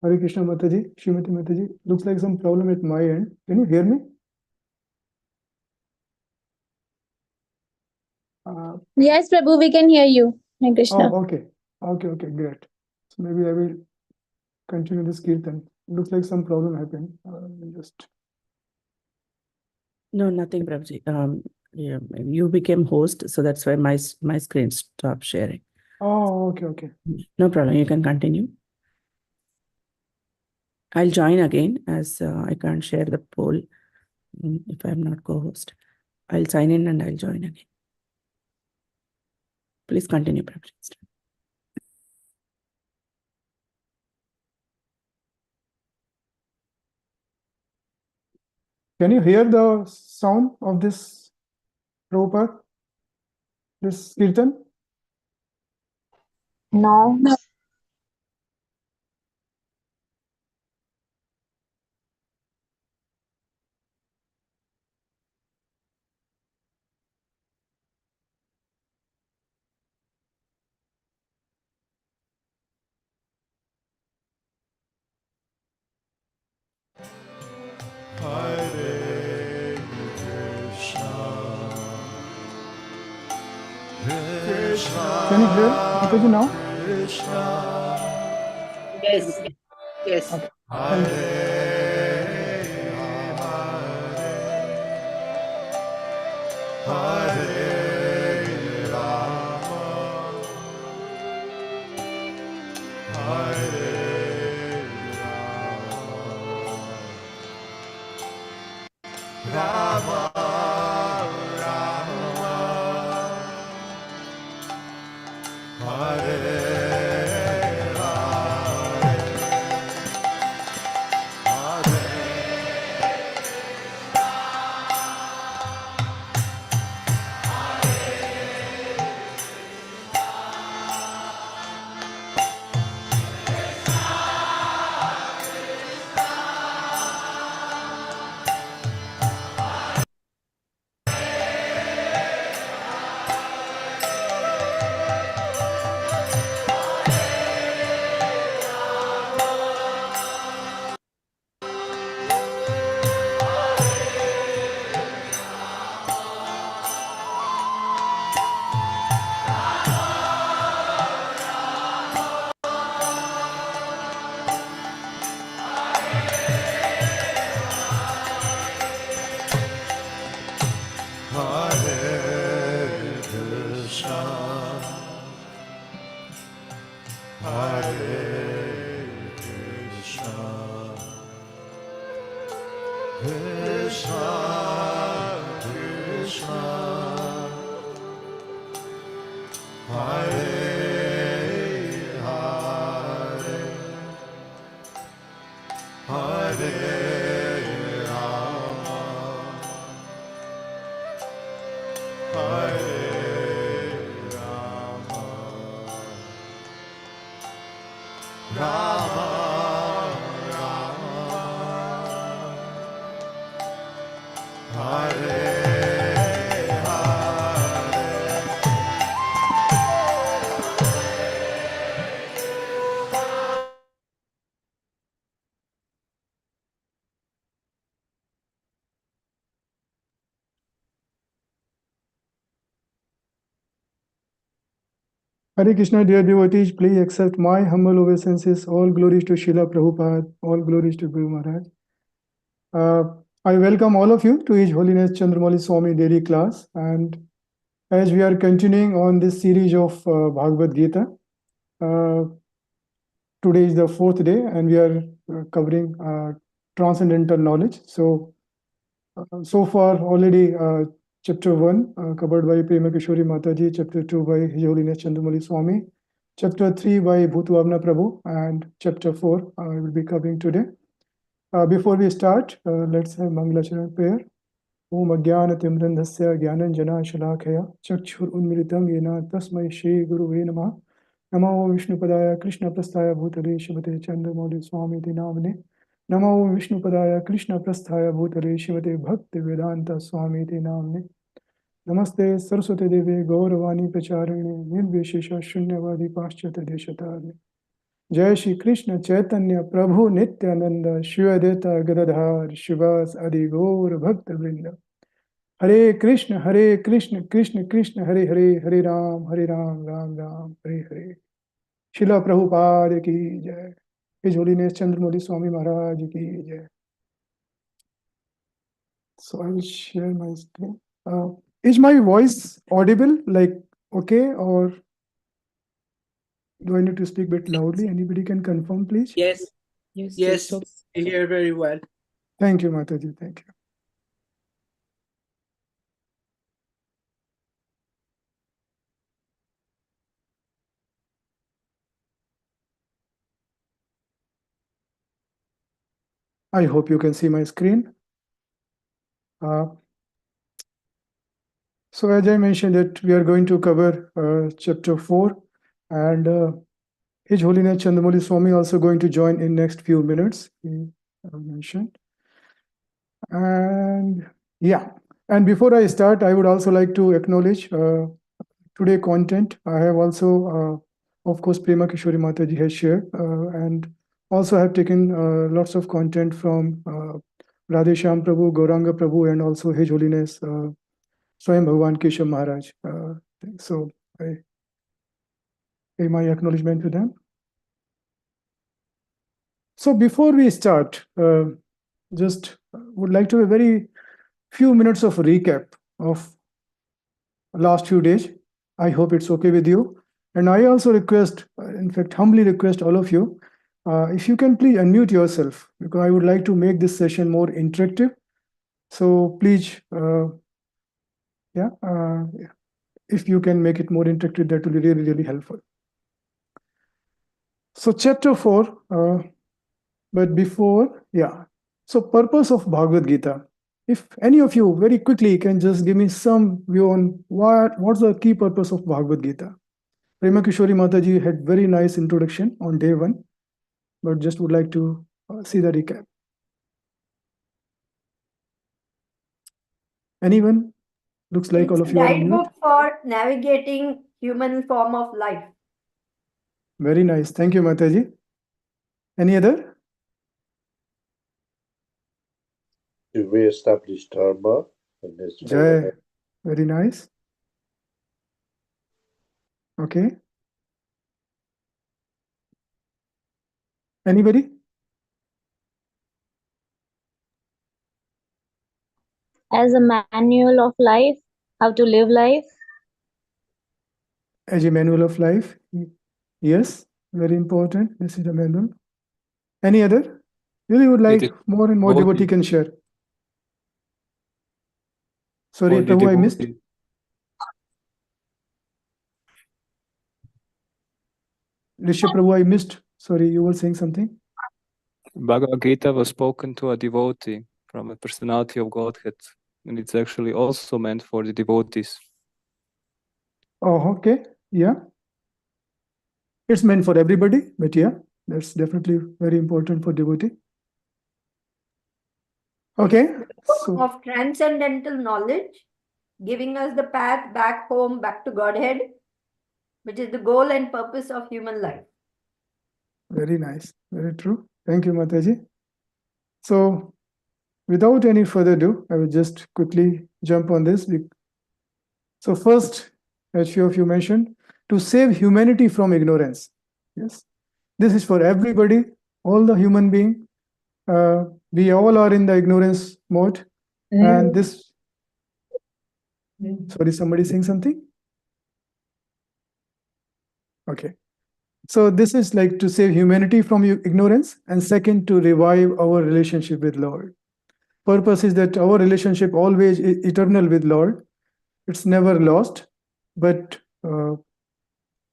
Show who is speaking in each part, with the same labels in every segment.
Speaker 1: Hare Krishna Mataji, Srimati Mataji. Looks like some problem at my end. Can you hear me?
Speaker 2: Yes, Prabhu, we can hear you. Hare Krishna.
Speaker 1: Oh, okay. Okay, great. So maybe I will continue this kirtan. Looks like some problem happened.
Speaker 3: No, nothing, Prabhuji. Yeah, you became host, so that's why my screen stopped sharing.
Speaker 1: Oh, okay.
Speaker 3: No problem. You can continue. I'll join again as I can't share the poll if I'm not co-host. I'll sign in and I'll join again. Please continue, Prabhuji.
Speaker 1: Can you hear the sound of this Prabhupada? This kirtan?
Speaker 2: No.
Speaker 1: Can you hear Mataji now?
Speaker 4: Yes.
Speaker 1: Okay. Thank you. Hare Krishna, dear devotees, please accept my humble obeisances. All glories to Srila Prabhupada, all glories to Guru Maharaj. I welcome all of you to His Holiness Candramauli Swami daily class. And as we are continuing on this series of Bhagavad Gita, today is the fourth day, and we are covering transcendental knowledge. So far already chapter 1 covered by Prema Kishori Mataji, chapter 2 by His Holiness Chandramauli Swami, chapter 3 by Bhutavna Prabhu, and chapter 4 I will be covering today. Before we start, let's have Mangalacharan prayer. Om Ajnanatimrandhasya Jnananjana Shalakaya Chakshur Unmilitam Yena Tasmai Shri Guruve Namah. Namo Vishnupadaya Krishna Prasthaya Bhutale Shivate Chandramauli Swami Ti Namane. Namo Vishnupadaya Krishna Prasthaya Bhutale Shivate Bhakti Vedanta Swami Ti Namane. Namaste Saraswati Devi Gauravani Pracharine Nirvishesha Shunyavadi Paschata Deshatare. Jai Shri Krishna Chaitanya Prabhu Nityananda Shiva Advaita Gadadhar Shivas Adi Gaur Bhakta Vrinda. Hare Krishna Krishna Krishna Hare Hare Hare Ram Ram Ram Hare Hare. Srila Prabhupada ki jai. His Holiness Chandramauli Swami Maharaj ki jai. So I will share my screen. Is my voice audible? Like okay, or do I need to speak a bit loudly? Anybody can confirm, please?
Speaker 4: Yes, yes,
Speaker 3: it's
Speaker 4: I hear very well.
Speaker 1: Thank you, Mataji. Thank you. I hope you can see my screen. So as I mentioned that we are going to cover chapter 4, and His Holiness Chandramauli Swami also going to join in next few minutes. He mentioned. And yeah, and before I start, I would also like to acknowledge today content. I have also, of course, Prema Kishori Mataji has shared, and also have taken lots of content from Radhesham Prabhu, Gauranga Prabhu, and also His Holiness Swayam Bhagavan Keshav Maharaj. So I pay my acknowledgement to them. So before we start, just would like to have a very few minutes of recap of last few days. I hope it's okay with you. And I also request, in fact, humbly request all of you, if you can please unmute yourself, because I would like to make this session more interactive. So please, if you can make it more interactive, that will be really, really helpful. So chapter 4, but before, so purpose of Bhagavad Gita. If any of you very quickly can just give me some view on what's the key purpose of Bhagavad Gita. Prema Kishori Mataji had very nice introduction on day 1, but just would like to see the recap. Anyone? Looks like all of you are on mute.
Speaker 5: Guidebook for navigating human form of life.
Speaker 1: Very nice. Thank you, Mataji. Any other?
Speaker 6: To re-establish Dharma in this
Speaker 1: Jai. Very nice. Okay. Anybody?
Speaker 2: As a manual of life, how to live life.
Speaker 1: As a manual of life. Yes, very important. This is the manual. Any other? Really would like more and more devotee can share. Sorry, Prabhu, I missed. Rishabh Prabhu, I missed. Sorry, you were saying something?
Speaker 7: Bhagavad Gita was spoken to a devotee from a personality of Godhead, and it's actually also meant for the devotees.
Speaker 1: Oh, okay. Yeah. It's meant for everybody, but yeah, that's definitely very important for devotee. Okay. So,
Speaker 5: Of transcendental knowledge, giving us the path back home, back to Godhead, which is the goal and purpose of human life.
Speaker 1: very nice. Very true. Thank you, Mataji. So, without any further ado, I will just quickly jump on this. So first, as few of you mentioned, to save humanity from ignorance. Yes, this is for everybody, all the human being. We all are in the ignorance mode, and this. Sorry, somebody saying something? Okay. So this is like to save humanity from ignorance, and second, to revive our relationship with Lord. Purpose is that our relationship always is eternal with Lord. It's never lost, but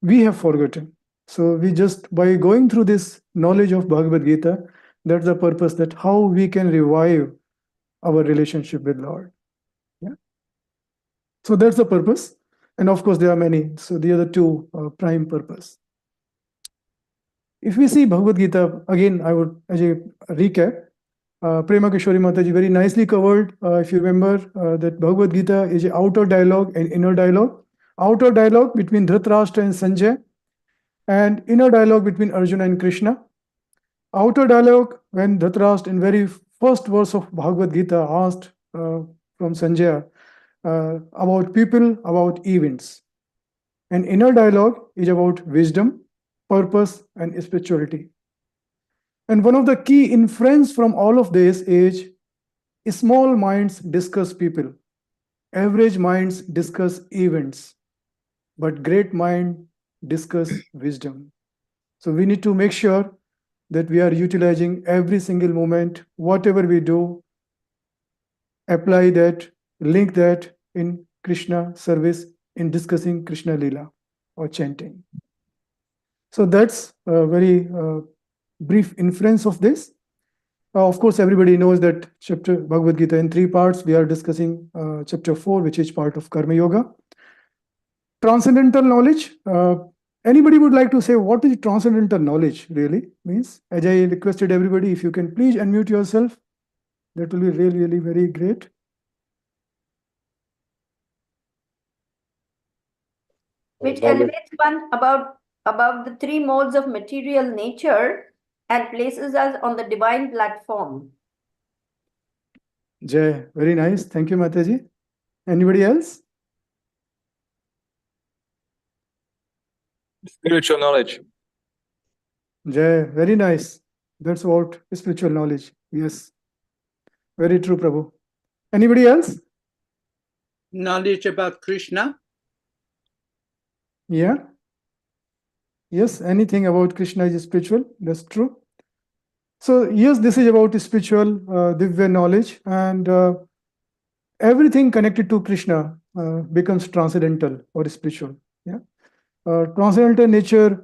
Speaker 1: we have forgotten. So we just, by going through this knowledge of Bhagavad Gita, that's the purpose, that how we can revive our relationship with Lord. Yeah. So that's the purpose. And of course, there are many. So the other two prime purpose. If we see Bhagavad Gita, again, I would, as a recap, Prema Kishori Mataji very nicely covered, if you remember, that Bhagavad Gita is an outer dialogue and inner dialogue. Outer dialogue between Dhritarashtra and Sanjay, and inner dialogue between Arjuna and Krishna. Outer dialogue, when Dhritarashtra in very first verse of Bhagavad Gita asked from Sanjay about people, about events. And inner dialogue is about wisdom, purpose, and spirituality. And one of the key inference from all of this is small minds discuss people, average minds discuss events, but great mind discuss wisdom. So we need to make sure that we are utilizing every single moment, whatever we do, apply that, link that in Krishna service, in discussing Krishna Leela or chanting. So that's a very brief inference of this. Of course, everybody knows that chapter Bhagavad Gita in 3 parts. We are discussing chapter 4, which is part of Karma Yoga. Transcendental knowledge. Anybody would like to say what is transcendental knowledge really means? As I requested everybody, if you can please unmute yourself, that will be really, really very great.
Speaker 5: Which elevates one above the 3 modes of material nature and places us on the divine platform.
Speaker 1: Jai, very nice. Thank you, Mataji. Anybody else?
Speaker 7: Spiritual knowledge.
Speaker 1: Jai, very nice. That's what spiritual knowledge. Yes. Very true, Prabhu. Anybody else?
Speaker 4: Knowledge about Krishna.
Speaker 1: Yeah. Yes, anything about Krishna is spiritual. That's true. So yes, this is about spiritual Divya knowledge, and everything connected to Krishna becomes transcendental or spiritual. Yeah. Transcendental nature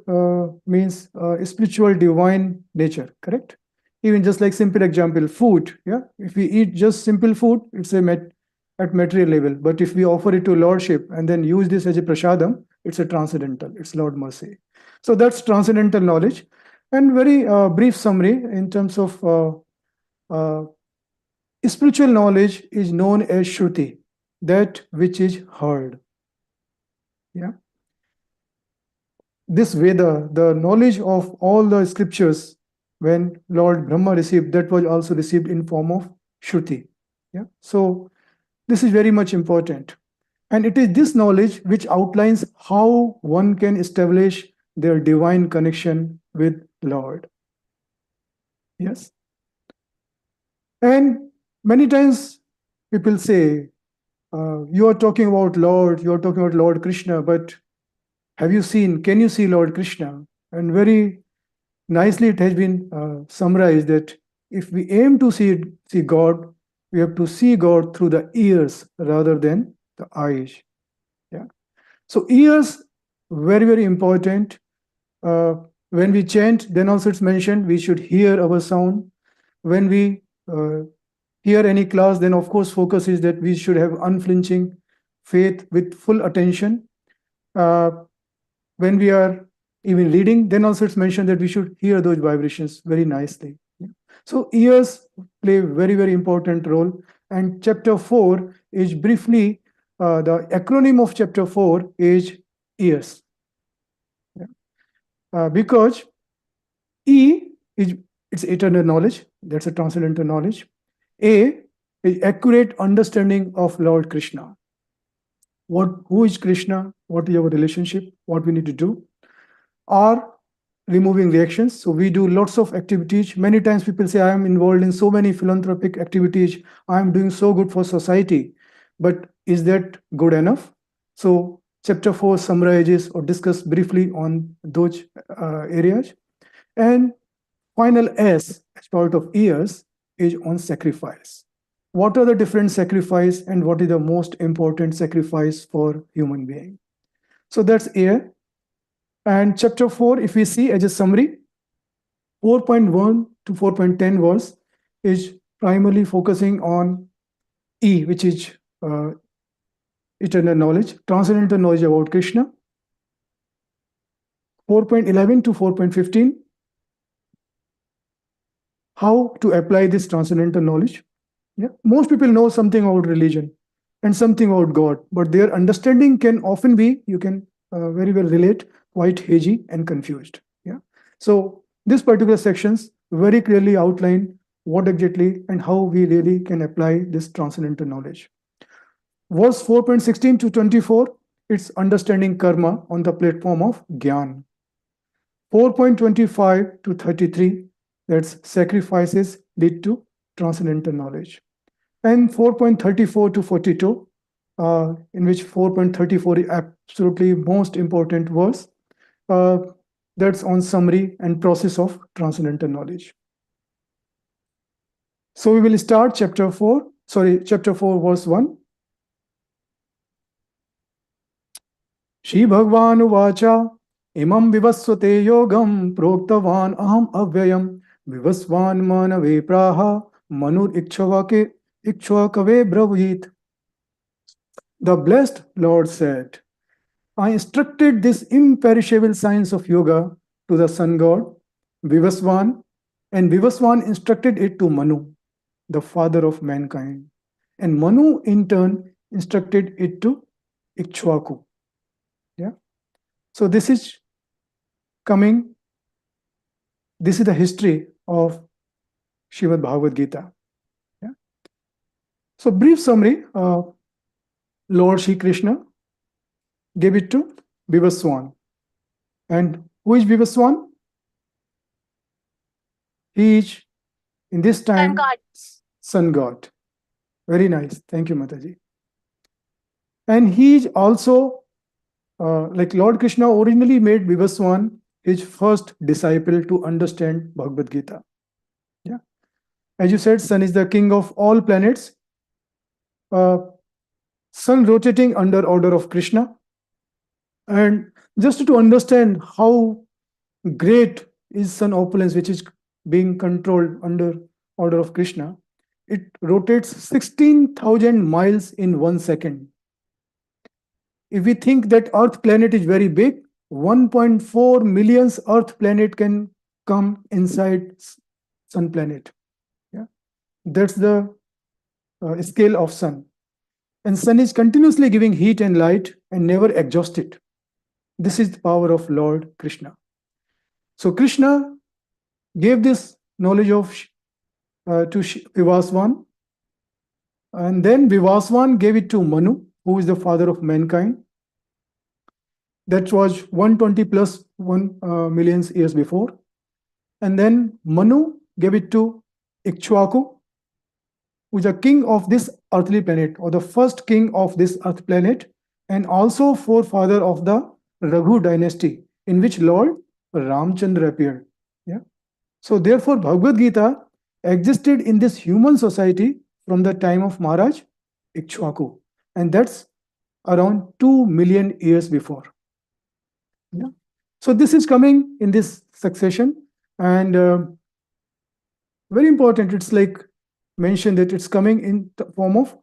Speaker 1: means spiritual divine nature, correct? Even just like simple example, food. Yeah. If we eat just simple food, it's at material level. But if we offer it to Lordship and then use this as a prasadam, it's a transcendental. It's Lord mercy. So that's transcendental knowledge. And very brief summary in terms of spiritual knowledge is known as Shruti, that which is heard. Yeah. This Veda, the knowledge of all the scriptures, when Lord Brahma received, that was also received in form of Shruti. Yeah. So this is very much important. And it is this knowledge which outlines how one can establish their divine connection with Lord. Yes. And many times people say, you are talking about Lord, you are talking about Lord Krishna, but have you seen, can you see Lord Krishna? And very nicely it has been summarized that if we aim to see God, we have to see God through the ears rather than the eyes. Yeah. So ears, very, very important. When we chant, then also it's mentioned we should hear our sound. When we hear any class, then of course focus is that we should have unflinching faith with full attention. When we are even reading, then also it's mentioned that we should hear those vibrations very nicely. Yeah. So ears play a very, very important role. And chapter 4 is briefly, the acronym of chapter 4 is ears. Yeah. Because E is it's eternal knowledge, that's a transcendental knowledge. A is accurate understanding of Lord Krishna. Who is Krishna? What is our relationship? What we need to do? R, removing reactions. So we do lots of activities. Many times people say, I am involved in so many philanthropic activities. I am doing so good for society. But is that good enough? So Chapter 4 summarizes or discuss briefly on those areas. And final S, as part of ES, is on sacrifice. What are the different sacrifice and what is the most important sacrifice for human being? So that's A. And chapter 4, if we see as a summary, 4.1 to 4.10 verse is primarily focusing on E, which is eternal knowledge, transcendental knowledge about Krishna. 4.11 to 4.15, how to apply this transcendental knowledge. Yeah. Most people know something about religion and something about God, but their understanding can often be, you can very well relate, quite hazy and confused. Yeah. So this particular sections very clearly outline what exactly and how we really can apply this transcendental knowledge. Verse 4.16 to 24, it's understanding karma on the platform of Gyan. 4.25 to 33, that's sacrifices lead to transcendental knowledge. And 4.34 to 42, in which 4.34 is absolutely most important verse, that's on summary and process of transcendental knowledge. So we will start chapter 4, verse 1. Shri Bhagavan Uvacha Imam Vivasvate Yogam Proktavan Aham Avyayam Vivasvan Manave Praha Manur Ikshvakave Bravit. The blessed Lord said, I instructed this imperishable science of yoga to the sun god Vivasvan, and Vivasvan instructed it to Manu, the father of mankind. And Manu in turn instructed it to Ikshvaku. Yeah. So this is coming, this is the history of Srimad Bhagavad Gita. Yeah. So brief summary, Lord Shri Krishna gave it to Vivaswan. And who is Vivaswan? He is in this time sun god. Very nice. Thank you, Mataji. And he is also like Lord Krishna originally made Vivaswan his first disciple to understand Bhagavad Gita. Yeah. As you said, sun is the king of all planets. Sun rotating under order of Krishna. And just to understand how great is sun opulence, which is being controlled under order of Krishna, it rotates 16,000 miles in 1 second. If we think that Earth planet is very big, 1.4 million Earth planet can come inside sun planet. Yeah, that's the scale of sun. And sun is continuously giving heat and light and never exhausted. This is the power of Lord Krishna. So Krishna gave this knowledge of to Vivasvan, and then Vivasvan gave it to Manu, who is the father of mankind. That was 120 plus 1 million years before. And then Manu gave it to Ikshvaku, who is the king of this earthly planet, or the first king of this earth planet, and also forefather of the Raghu dynasty, in which Lord Ramchandra appeared. Yeah. So therefore, Bhagavad Gita existed in this human society from the time of Maharaj Ikshvaku, and that's around 2 million years before. Yeah. So this is coming in this succession, and very important. It's like mentioned that it's coming in the form of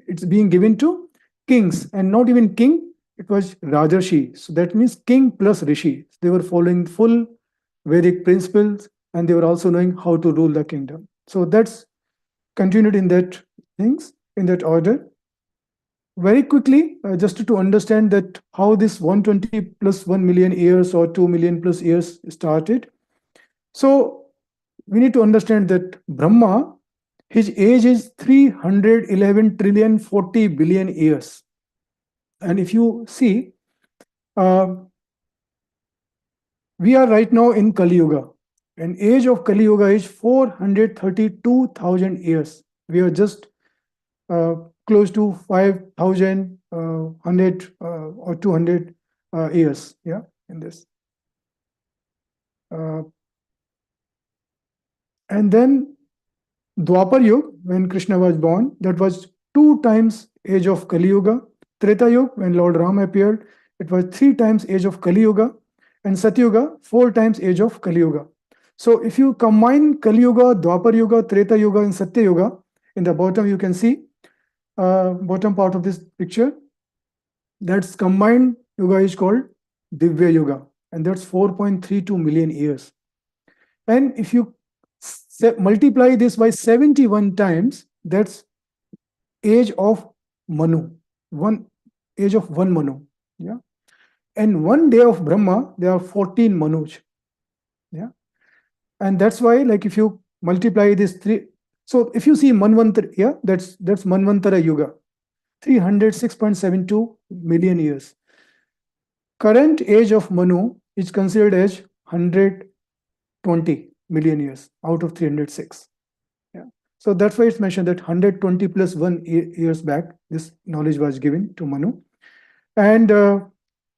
Speaker 1: it's being given to kings, and not even king. It was Rajarshi. So that means king plus rishi. They were following full Vedic principles, and they were also knowing how to rule the kingdom. So that's continued in that things, in that order. Very quickly, just to understand that how this 120 plus 1 million years or 2 million plus years started. So we need to understand that Brahma, his age is 311 trillion 40 billion years. And if you see, we are right now in Kali Yuga. And age of Kali Yuga is 432,000 years. We are just close to 5,000 100 or 200 years, yeah, in this. And then Dwapar Yuga, when Krishna was born, that was 2 times age of Kali Yuga. Treta Yuga, when Lord Ram appeared, it was 3 times age of Kali Yuga. And Satyuga, 4 times age of Kali Yuga. So if you combine Kali Yuga, Dwapar Yuga, Treta Yuga, and Satya Yuga, in the bottom you can see, bottom part of this picture, that's combined yuga is called Divya Yuga, and that's 4.32 million years. And if you multiply this by 71 times, that's age of Manu, age of one Manu. Yeah. And 1 day of Brahma, there are 14 Manus. Yeah. And that's why, like, if you multiply this 3, so if you see Manvantara, yeah, that's Manvantara Yuga, 306.72 million years. Current age of Manu is considered as 120 million years out of 306. Yeah. So that's why it's mentioned that 120 plus 1 years back, this knowledge was given to Manu. And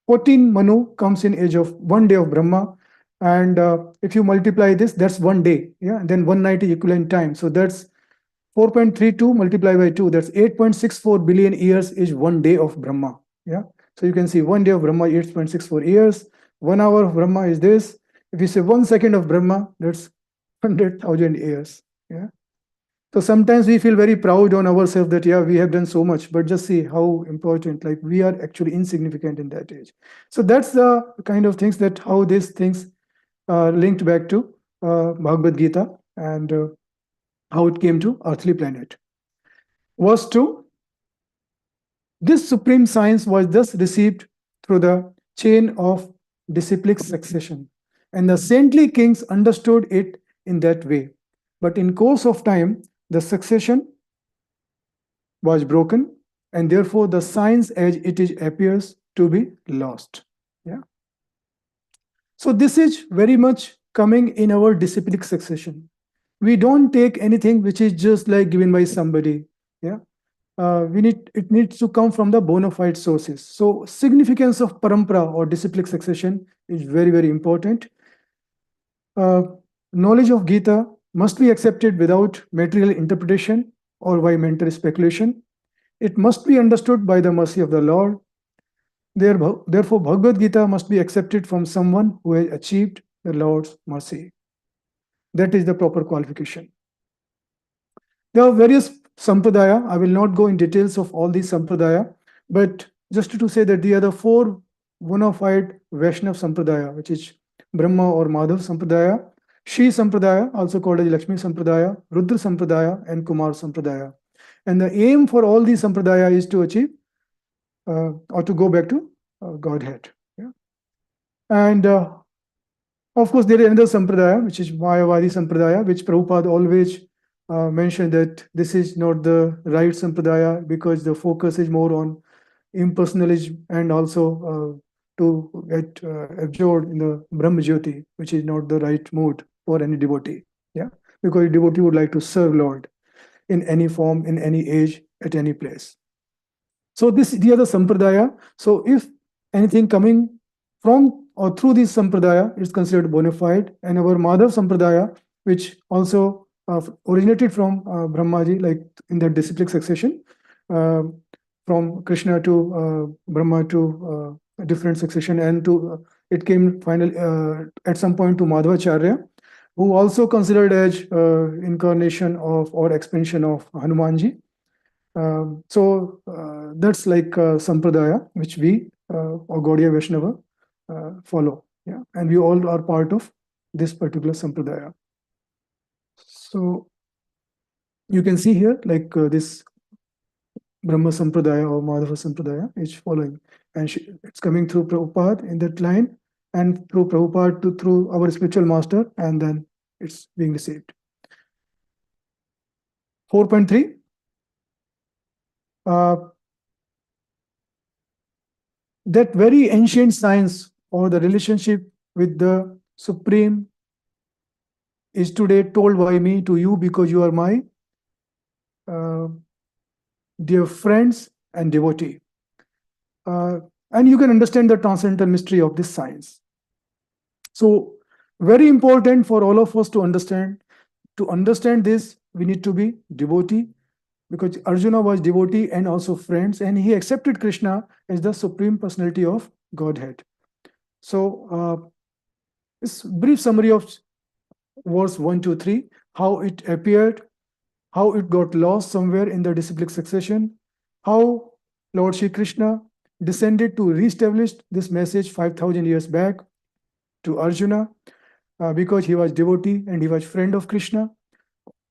Speaker 1: 14 Manu comes in age of 1 day of Brahma. And if you multiply this, that's 1 day. Yeah. And then 1 night is equivalent time. So that's 4.32 multiplied by 2. That's 8.64 billion years is 1 day of Brahma. Yeah. So you can see 1 day of Brahma, 8.64 years. 1 hour of Brahma is this. If you say 1 second of Brahma, that's 100,000 years. Yeah. So sometimes we feel very proud on ourselves that, yeah, we have done so much, but just see how important, like, we are actually insignificant in that age. So that's the kind of things that how these things linked back to Bhagavad Gita and how it came to earthly planet. Verse 2, this supreme science was thus received through the chain of disciplic succession, and the saintly kings understood it in that way. But in course of time, the succession was broken, and therefore the science as it is appears to be lost. Yeah. So this is very much coming in our disciplic succession. We don't take anything which is just like given by somebody. Yeah. It needs to come from the bona fide sources. So significance of parampara or disciplic succession is very, very important. Knowledge of Gita must be accepted without material interpretation or by mental speculation. It must be understood by the mercy of the Lord. Therefore, Bhagavad Gita must be accepted from someone who has achieved the Lord's mercy. That is the proper qualification. There are various sampradaya. I will not go in details of all these sampradaya, but just to say that they are the 4 bona fide Vaishnava sampradaya, which is Brahma or Madhav sampradaya, Shri sampradaya, also called as Lakshmi sampradaya, Rudra sampradaya, and Kumar sampradaya. And the aim for all these sampradaya is to achieve or to go back to Godhead. Yeah? And of course, there is another sampradaya, which is Mayavadi sampradaya, which Prabhupada always mentioned that this is not the right sampradaya because the focus is more on impersonalism and also to get absorbed in the Brahma Jyoti, which is not the right mode for any devotee. Yeah, because a devotee would like to serve Lord in any form, in any age, at any place. So these are the sampradaya. So if anything coming from or through this sampradaya is considered bona fide, and our Madhav sampradaya, which also originated from Brahmaji, like in the disciplic succession, from Krishna to Brahma to a different succession, and to it came finally at some point to Madhvacharya, who also considered as incarnation of or expansion of Hanumanji. So that's like sampradaya which we or Gaudiya Vaishnava follow. Yeah, and we all are part of this particular sampradaya. So you can see here, like this Brahma Sampradaya or Madhava Sampradaya is following, and it's coming through Prabhupada in that line, and through Prabhupada through our spiritual master, and then it's being received. 4.3. That very ancient science or the relationship with the Supreme is today told by me to you because you are my dear friends and devotee. and you can understand the transcendental mystery of this science. So very important for all of us to understand. To understand this, we need to be devotee, because Arjuna was devotee and also friends, and he accepted Krishna as the Supreme Personality of Godhead. So this brief summary of verse 1 to 3, how it appeared, how it got lost somewhere in the disciplic succession, how Lord Shri Krishna descended to re-establish this message 5,000 years back to Arjuna, because he was devotee and he was friend of Krishna.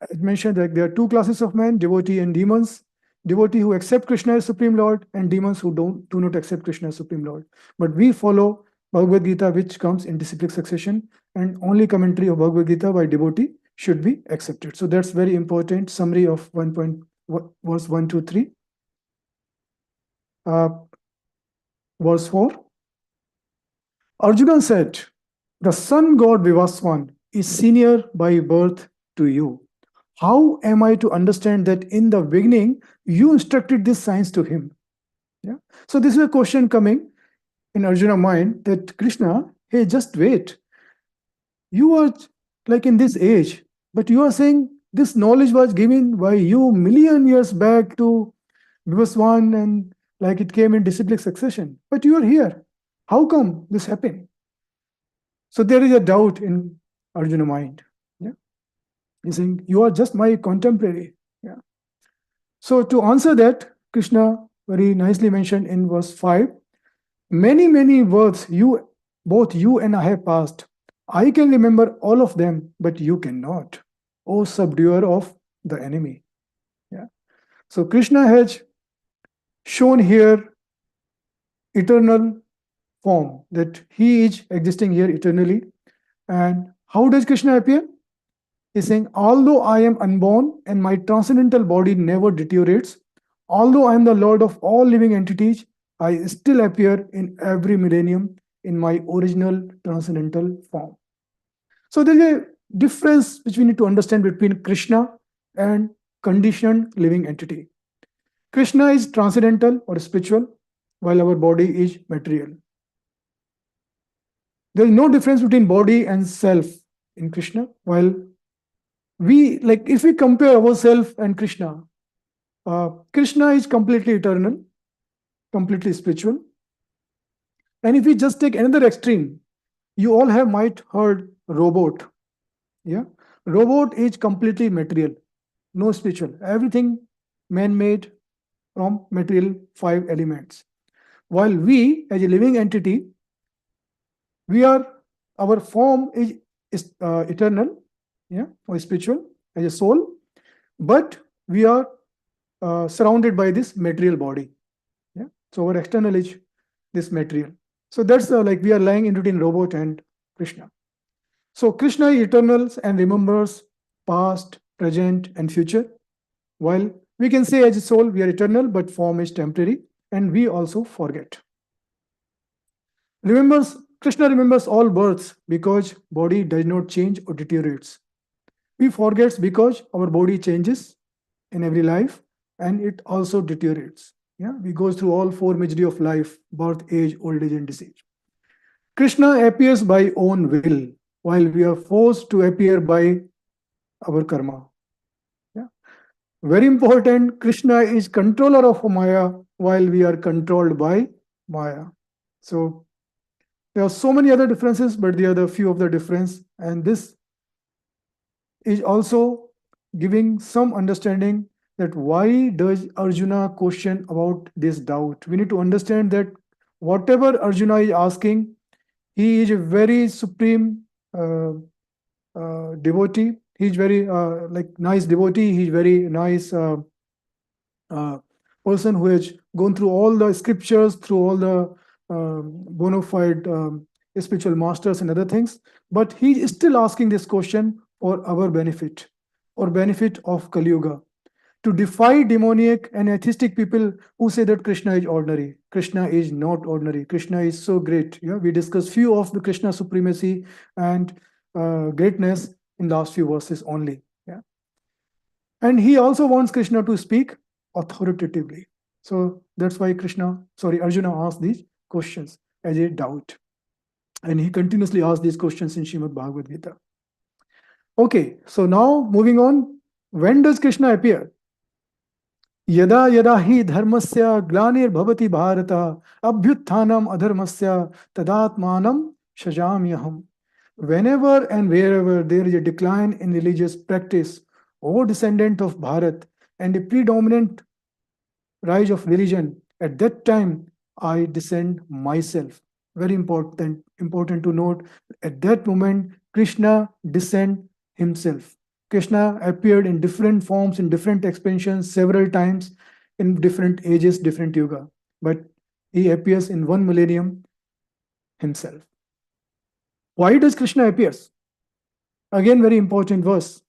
Speaker 1: I mentioned that there are two classes of men, devotee and demons. Devotee who accept Krishna as Supreme Lord, and demons who do not accept Krishna as Supreme Lord. But we follow Bhagavad Gita, which comes in disciplic succession, and only commentary of Bhagavad Gita by devotee should be accepted. So that's very important summary of verse 1 to 3. Verse 4. Arjuna said, the sun god Vivaswan is senior by birth to you. How am I to understand that in the beginning you instructed this science to him? Yeah. So this is a question coming in Arjuna's mind, that Krishna, hey, just wait. You are like in this age, but you are saying this knowledge was given by you million years back to Vivaswan, and like it came in disciplic succession. But you are here. How come this happened? So there is a doubt in Arjuna's mind. Yeah. He's saying, you are just my contemporary. Yeah. So to answer that, Krishna very nicely mentioned in verse 5, many, many words both you and I have passed. I can remember all of them, but you cannot. O subduer of the enemy. Yeah. So Krishna has shown here eternal form, that he is existing here eternally. And how does Krishna appear? He's saying, although I am unborn and my transcendental body never deteriorates, although I am the Lord of all living entities, I still appear in every millennium in my original transcendental form. So there is a difference which we need to understand between Krishna and conditioned living entity. Krishna is transcendental or spiritual, while our body is material. There is no difference between body and self in Krishna, while if we compare ourselves and Krishna, Krishna is completely eternal, completely spiritual. And if we just take another extreme, you all might heard robot. Yeah, robot is completely material, no spiritual. Everything man-made from material 5 elements. While we, as a living entity, our form is eternal, yeah, or spiritual, as a soul, but we are surrounded by this material body. Yeah, so our external is this material. So that's we are lying in between robot and Krishna. So Krishna is eternal and remembers past, present, and future. While we can say as a soul we are eternal, but form is temporary, and we also forget. Krishna remembers all births because body does not change or deteriorates. We forget because our body changes in every life and it also deteriorates. Yeah, we go through all 4 misery of life: birth, age, old age, and disease. Krishna appears by own will, while we are forced to appear by our karma. Yeah. Very important, Krishna is controller of Maya, while we are controlled by Maya. So there are so many other differences, but they are the few of the difference. And this is also giving some understanding that why does Arjuna question about this doubt. We need to understand that whatever Arjuna is asking, he is a very supreme devotee. He's very nice devotee. He's very nice person who has gone through all the scriptures, through all the bona fide spiritual masters and other things. But he is still asking this question for our benefit, or benefit of Kali Yuga, to defy demoniac and atheistic people who say that Krishna is ordinary. Krishna is not ordinary. Krishna is so great. Yeah, we discussed few of the Krishna supremacy and greatness in last few verses only. Yeah, and he also wants Krishna to speak authoritatively. So that's why Arjuna asked these questions as a doubt. And he continuously asks these questions in Srimad Bhagavad Gita. Okay, so now moving on. When does Krishna appear? Yada yada hi dharmasya glanirбhavati bharata abhyutthanam adharmasya tadatmanam shajamyaham. Whenever and wherever there is a decline in religious practice, O descendant of Bharat, and a predominant rise of religion, at that time I descend myself. Very important to note. At that moment, Krishna descend himself. Krishna appeared in different forms, in different expansions, several times, in different ages, different yuga. But he appears in one millennium himself. Why does Krishna appears? Again, very important verse.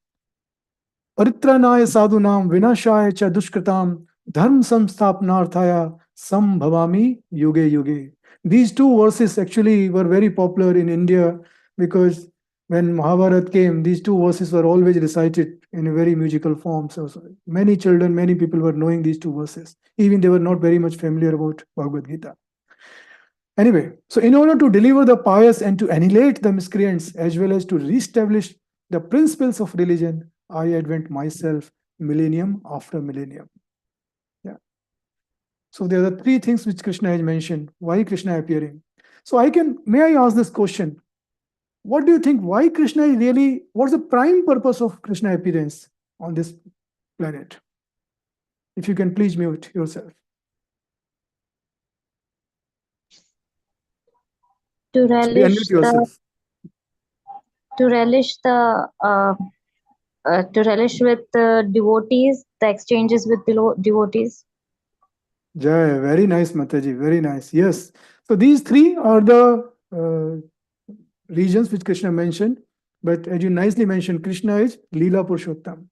Speaker 1: Paritranaya sadhunam vinashaya cha dushkritam dharm samstapnarthaya sambhavami yuge yuge. These two verses actually were very popular in India because when Mahabharata came, these two verses were always recited in a very musical form. So many children, many people were knowing these two verses. Even they were not very much familiar about Bhagavad Gita. Anyway, so in order to deliver the pious and to annihilate the miscreants as well as to reestablish the principles of religion, I advent myself millennium after millennium. Yeah. So there are the three things which Krishna has mentioned. Why Krishna appearing? So may I ask this question? What do you think? Why Krishna is really, what's the prime purpose of Krishna appearance on this planet? If you can please mute yourself.
Speaker 2: To
Speaker 1: Sorry,
Speaker 2: relish
Speaker 1: unmute yourself.
Speaker 2: to relish with the devotees, the exchanges with the devotees.
Speaker 1: Jai, very nice, Mataji, very nice. Yes. So these three are the regions which Krishna mentioned. But as you nicely mentioned, Krishna is Leela Purushottam.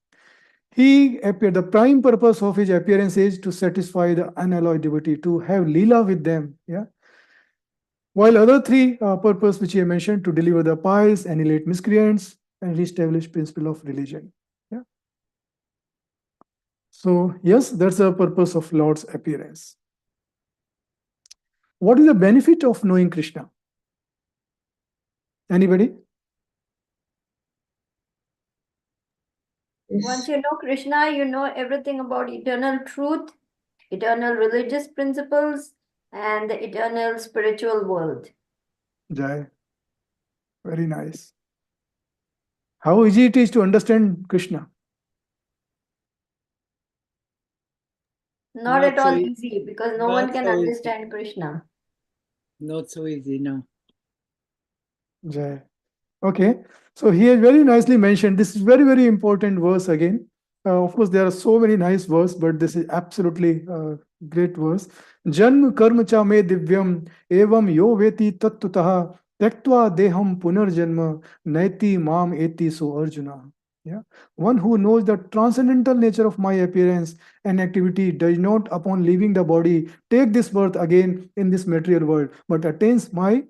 Speaker 1: He appeared, the prime purpose of his appearance is to satisfy the unalloyed devotee, to have Leela with them. Yeah. While other three purpose which he mentioned, to deliver the pious, annihilate miscreants, and reestablish principle of religion. Yeah. So yes, that's the purpose of Lord's appearance. What is the benefit of knowing Krishna? Anybody?
Speaker 5: Once you know Krishna, you know everything about eternal truth, eternal religious principles, and the eternal spiritual world.
Speaker 1: Jai. Very nice. How easy it is to understand Krishna?
Speaker 5: Not
Speaker 4: Not
Speaker 5: at all
Speaker 4: so
Speaker 5: easy because no
Speaker 4: not
Speaker 5: one can
Speaker 4: so easy.
Speaker 5: understand Krishna.
Speaker 4: Not so easy, no.
Speaker 1: Jai. Okay. So he has very nicely mentioned, this is very, very important verse again. Of course, there are so many nice verses, but this is absolutely great verse. Janma karma cha me divyam evam yo veti tattutaha tektva deham punarjanma naiti mam eti so Arjuna. Yeah. One who knows the transcendental nature of my appearance and activity does not, upon leaving the body, take this birth again in this material world, but attains my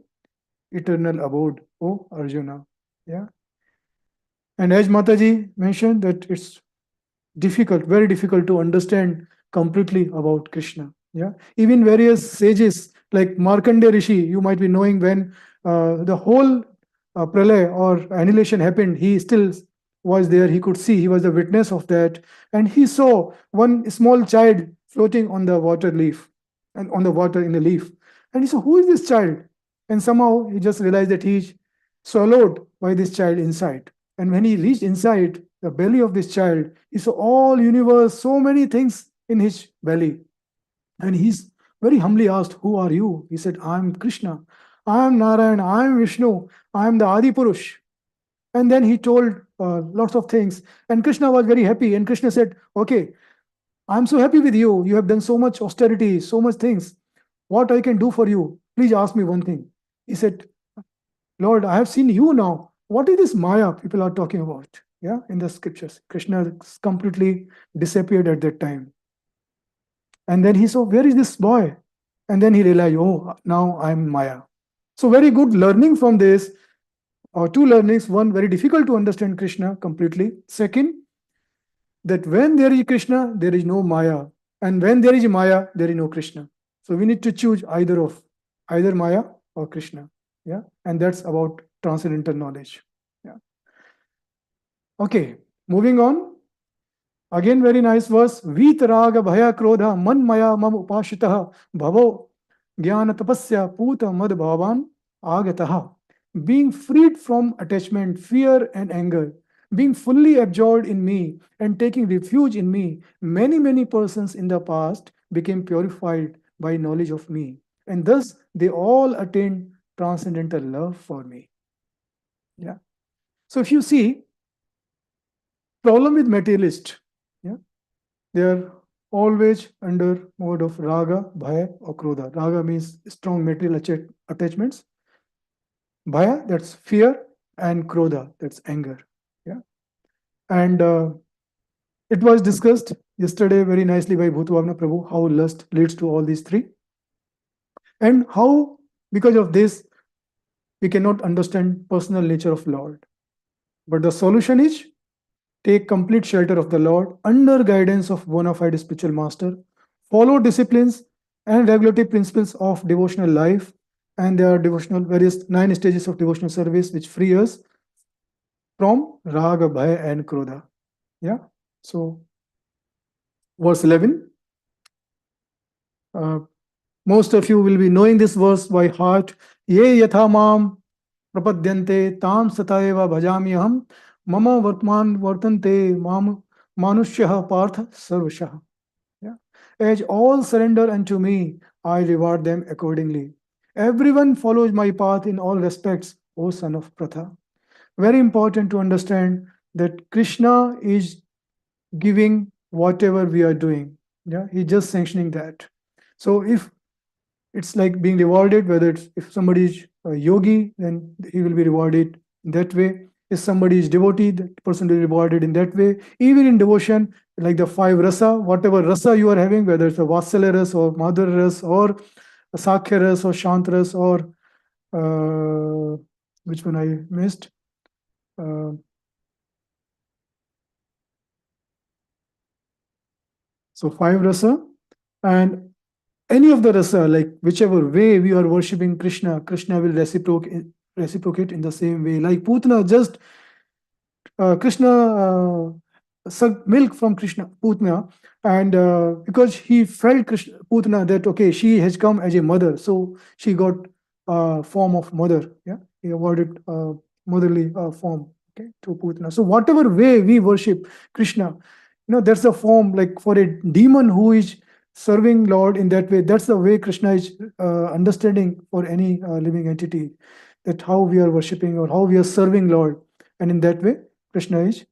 Speaker 1: eternal abode, O Arjuna. Yeah. And as Mataji mentioned, that it's difficult, very difficult to understand completely about Krishna. Yeah. Even various sages like Markandeya Rishi, you might be knowing when the whole pralaya or annihilation happened, he still was there. He could see, he was the witness of that. And he saw one small child floating on the water leaf and on the water in a leaf. And he said, who is this child? And somehow he just realized that he's swallowed by this child inside. And when he reached inside the belly of this child, he saw all universe, so many things in his belly. And he's very humbly asked, who are you? He said, I am Krishna. I am Narayana. I am Vishnu. I am the Adi Purush. And then he told lots of things. And Krishna was very happy. And Krishna said, okay, I'm so happy with you. You have done so much austerity, so much things. What I can do for you? Please ask me one thing. He said, Lord, I have seen you now. What is this Maya people are talking about? Yeah, in the scriptures. Krishna completely disappeared at that time. And then he saw, where is this boy? And then he realized, oh, now I'm Maya. So very good learning from this. Two learnings. One, very difficult to understand Krishna completely. Second, that when there is Krishna, there is no Maya. And when there is Maya, there is no Krishna. So we need to choose either Maya or Krishna. Yeah, and that's about transcendental knowledge. Yeah. Okay, moving on. Again, very nice verse. Vitaraga bhaya krodha man maya mam upashitaha bhavo jnana tapasya puta mad bhavan agataha. Being freed from attachment, fear, and anger, being fully absorbed in me and taking refuge in me, many persons in the past became purified by knowledge of me, and thus they all attained transcendental love for me. Yeah. So if you see, problem with materialist, yeah, they are always under mode of raga, bhaya, or krodha. Raga means strong material attachments. Bhaya, that's fear, and krodha, that's anger. Yeah, and it was discussed yesterday very nicely by Bhutavagna Prabhu how lust leads to all these three, and how because of this we cannot understand personal nature of Lord. But the solution is take complete shelter of the Lord under guidance of bona fide spiritual master, follow disciplines and regulative principles of devotional life, and there are devotional various 9 stages of devotional service which free us from raga, bhaya, and krodha. Yeah. So, verse 11. Most of you will be knowing this verse by heart. Ye yatha mam prapadyante tam sataeva bhajami aham mama vartman vartante mam manushyaha partha sarvashah. Yeah. As all surrender unto me, I reward them accordingly. Everyone follows my path in all respects, O son of Pratha. Very important to understand that Krishna is giving whatever we are doing. Yeah, he's just sanctioning that. So if it's like being rewarded, whether it's if somebody is a yogi, then he will be rewarded in that way. If somebody is devotee, that person will be rewarded in that way. Even in devotion, like the 5 rasa, whatever rasa you are having, whether it's a Vatsalya ras or Madhurya ras or a Sakhya ras or Shant ras or which one I missed? So 5 rasa, and any of the rasa, like whichever way we are worshipping Krishna, Krishna will reciprocate in the same way. Like Putana, just Krishna sucked milk from Krishna, Putana, and because he felt Krishna, Putana, that okay, she has come as a mother, so she got form of mother. Yeah, he awarded motherly form, okay, to Putana. So whatever way we worship Krishna, that's the form. Like for a demon who is serving Lord in that way, that's the way Krishna is understanding for any living entity, that how we are worshipping or how we are serving Lord, and in that way Krishna is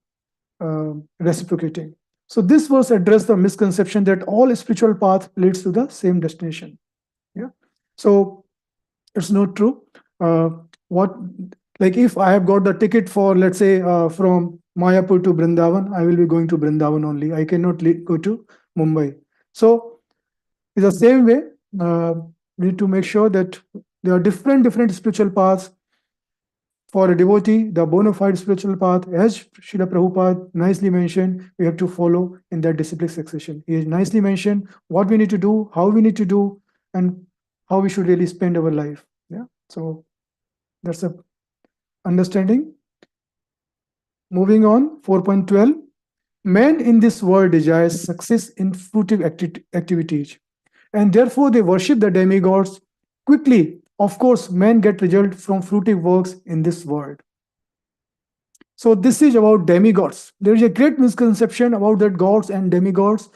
Speaker 1: reciprocating. So this verse addressed the misconception that all spiritual path leads to the same destination. Yeah, so it's not true. Like if I have got the ticket for, let's say, from Mayapur to Vrindavan, I will be going to Vrindavan only. I cannot go to Mumbai. So in the same way, we need to make sure that there are different spiritual paths. For a devotee, the bona fide spiritual path, as Srila Prabhupada nicely mentioned, we have to follow in that disciplic succession. He has nicely mentioned what we need to do, how we need to do, and how we should really spend our life. Yeah, so that's a understanding. Moving on, 4.12. Man in this world desires success in fruitive activities, and therefore they worship the demigods quickly. Of course, men get result from fruitive works in this world. So this is about demigods. There is a great misconception about that gods and demigods.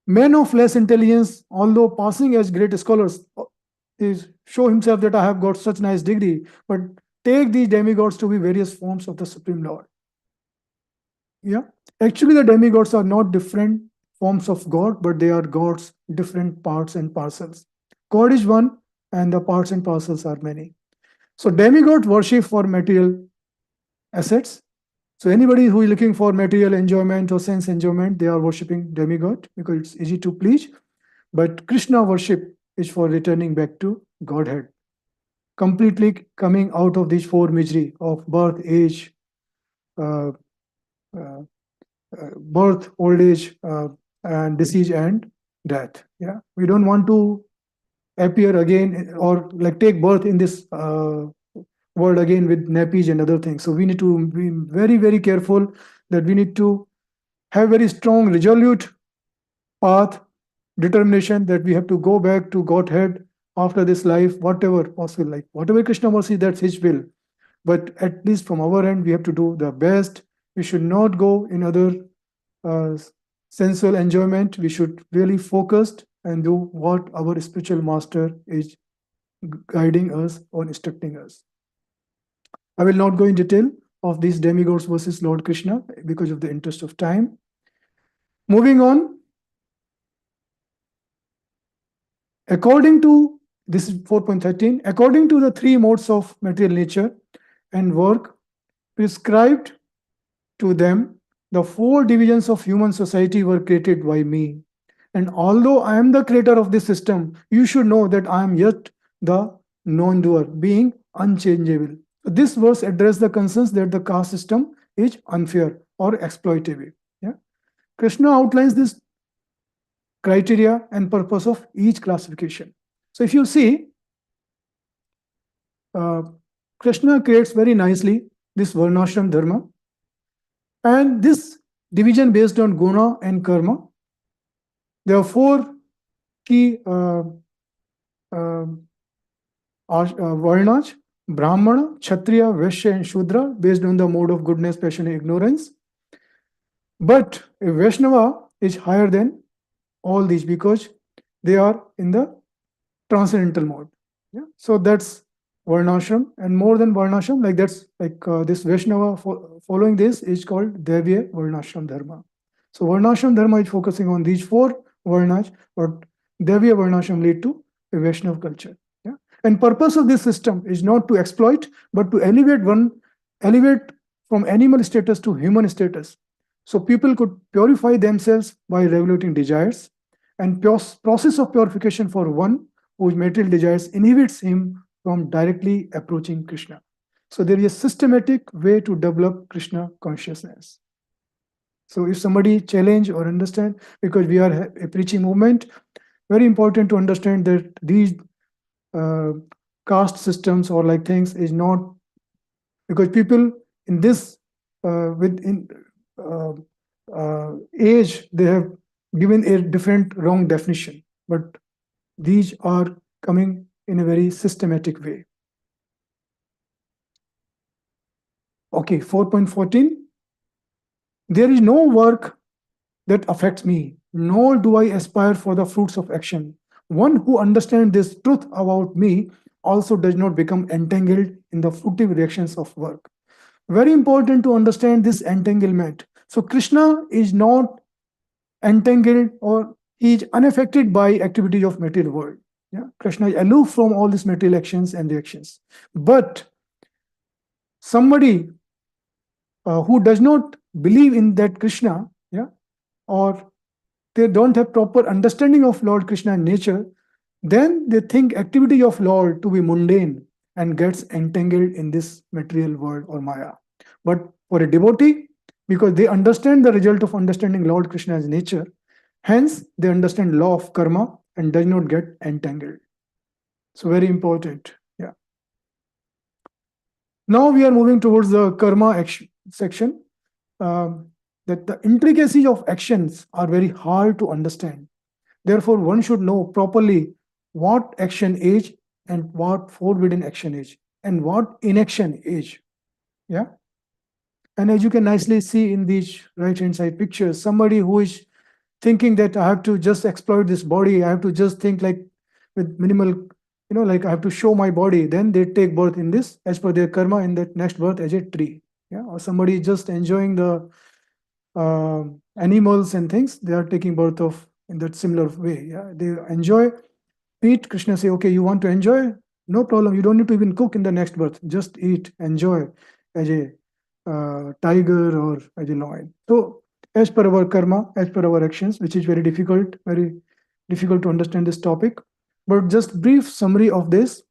Speaker 1: Men of less intelligence, although passing as great scholars, is show himself that I have got such nice degree, but take these demigods to be various forms of the Supreme Lord. Yeah, actually the demigods are not different forms of God, but they are gods, different parts and parcels. God is one, and the parts and parcels are many. So demigod worship for material assets. So anybody who is looking for material enjoyment or sense enjoyment, they are worshipping demigod because it's easy to please. But Krishna worship is for returning back to Godhead, completely coming out of these 4 misery of birth, age, birth, old age, and disease and death. Yeah, we don't want to appear again or like take birth in this world again with nappies and other things. So we need to be very, very careful that we need to have very strong, resolute path, determination that we have to go back to Godhead after this life, whatever possible, like whatever Krishna mercy, that's His will. But at least from our end, we have to do the best. We should not go in other sensual enjoyment. We should really focus and do what our spiritual master is guiding us or instructing us. I will not go in detail of these demigods versus Lord Krishna because of the interest of time. Moving on, according to, this is 4.13, according to the three modes of material nature and work prescribed to them, the four divisions of human society were created by me. And although I am the creator of this system, you should know that I am yet the non-doer, being unchangeable. So this verse addresses the concerns that the caste system is unfair or exploitative. Yeah? Krishna outlines this criteria and purpose of each classification. So if you see, Krishna creates very nicely this Varnashram Dharma, and this division based on guna and karma. There are four key Varnas: Brahmana, Kshatriya, Vaishya, and Shudra, based on the mode of goodness, passion, and ignorance. But a Vaishnava is higher than all these because they are in the transcendental mode. Yeah? So that's Varnashram, and more than Varnashram, like that's like this Vaishnava following this is called Devya Varnashram Dharma. So Varnashram Dharma is focusing on these four Varnas, but Devya Varnashram lead to a Vaishnava culture. Yeah? And purpose of this system is not to exploit, but to elevate from animal status to human status. So people could purify themselves by regulating desires, and process of purification for one whose material desires inhibits him from directly approaching Krishna. So there is a systematic way to develop Krishna consciousness. So if somebody challenge or understand, because we are a preaching movement, very important to understand that these caste systems or like things is not, because people in this age, they have given a different wrong definition, but these are coming in a very systematic way. Okay, 4.14. There is no work that affects me, nor do I aspire for the fruits of action. One who understands this truth about me also does not become entangled in the fruitive reactions of work. Very important to understand this entanglement. So Krishna is not entangled, or he is unaffected by activities of material world. Yeah? Krishna is aloof from all these material actions and reactions. But somebody who does not believe in that Krishna, yeah, or they don't have proper understanding of Lord Krishna nature, then they think activity of Lord to be mundane and gets entangled in this material world or Maya. But for a devotee, because they understand the result of understanding Lord Krishna's nature, hence they understand law of karma and does not get entangled. So very important. Yeah. Now we are moving towards the karma action section. That the intricacies of actions are very hard to understand. Therefore, one should know properly what action is and what forbidden action is and what inaction is. Yeah. And as you can nicely see in these right-hand side pictures, somebody who is thinking that I have to just exploit this body, I have to just think like with minimal, like I have to show my body, then they take birth in this as per their karma in that next birth as a tree. Yeah. Or somebody just enjoying the animals and things, they are taking birth of in that similar way. Yeah, they enjoy, eat. Krishna say, okay, you want to enjoy? No problem. You don't need to even cook in the next birth. Just eat, enjoy as a tiger or as a lion. So as per our karma, as per our actions, which is very difficult to understand this topic. But just brief summary of this.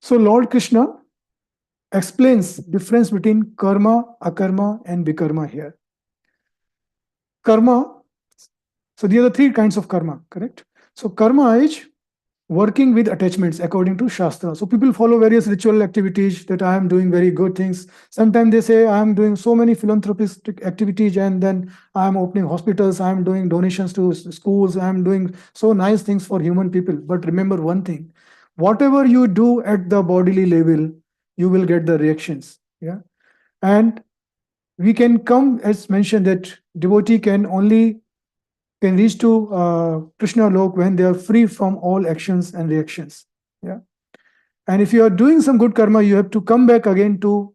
Speaker 1: So Lord Krishna explains difference between karma, akarma, and vikarma here. Karma, so there are three kinds of karma, correct? So karma is working with attachments according to Shastra. So people follow various ritual activities that I am doing very good things. Sometimes they say I am doing so many philanthropistic activities, and then I am opening hospitals, I am doing donations to schools, I am doing so nice things for human people. But remember one thing, whatever you do at the bodily level, you will get the reactions. Yeah. And we can come, as mentioned, that devotee can reach to Krishna Lok when they are free from all actions and reactions. Yeah. And if you are doing some good karma, you have to come back again to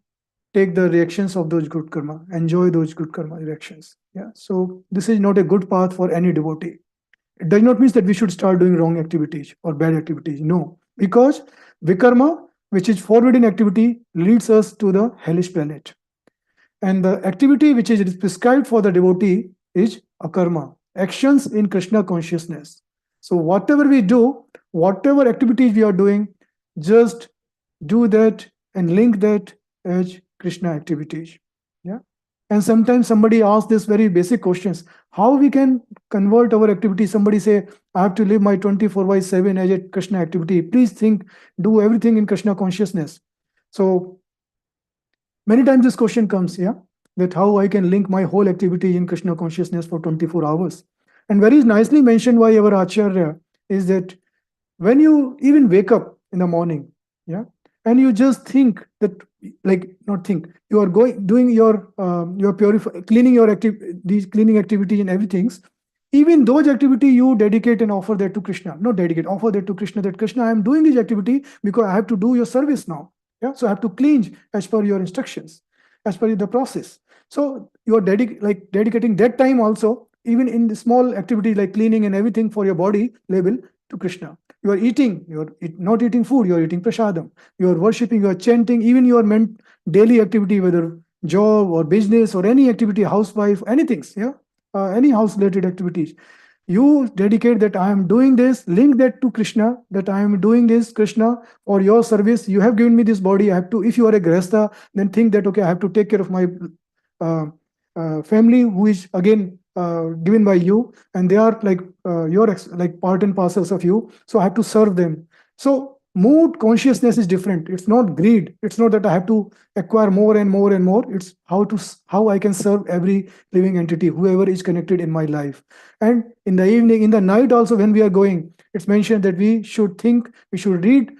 Speaker 1: take the reactions of those good karma, enjoy those good karma reactions. Yeah. So this is not a good path for any devotee. It does not mean that we should start doing wrong activities or bad activities. No, because vikarma, which is forbidden activity, leads us to the hellish planet. And the activity which is prescribed for the devotee is akarma, actions in Krishna consciousness. So whatever we do, whatever activities we are doing, just do that and link that as Krishna activities. Yeah. And sometimes somebody asks this very basic questions: how we can convert our activity? Somebody say, I have to live my 24/7 as a Krishna activity. Please think, do everything in Krishna consciousness. So many times this question comes, yeah, that how I can link my whole activity in Krishna consciousness for 24 hours. And very nicely mentioned by our Acharya is that when you even wake up in the morning, yeah, and you just think that, like, not think, you are doing your cleaning your these cleaning activity and everything. Even those activity you dedicate and offer that to Krishna. Not dedicate, offer that to Krishna. That Krishna, I am doing this activity because I have to do your service now. Yeah, so I have to clean as per your instructions, as per the process. So you are dedicating that time also, even in the small activity like cleaning and everything for your body level, to Krishna. You are eating, you are not eating food, you are eating prasadam. You are worshipping, you are chanting, even your daily activity, whether job or business or any activity, housewife, anything, yeah, any house related activities. You dedicate that I am doing this, link that to Krishna, that I am doing this, Krishna, for your service. You have given me this body. I have to, if you are a grihastha, then think that, okay, I have to take care of my family, who is again given by you, and they are like your like part and parcels of you. So I have to serve them. So mood consciousness is different. It's not greed. It's not that I have to acquire more and more and more. It's how I can serve every living entity, whoever is connected in my life. And in the evening, in the night also, when we are going, it's mentioned that we should think, we should read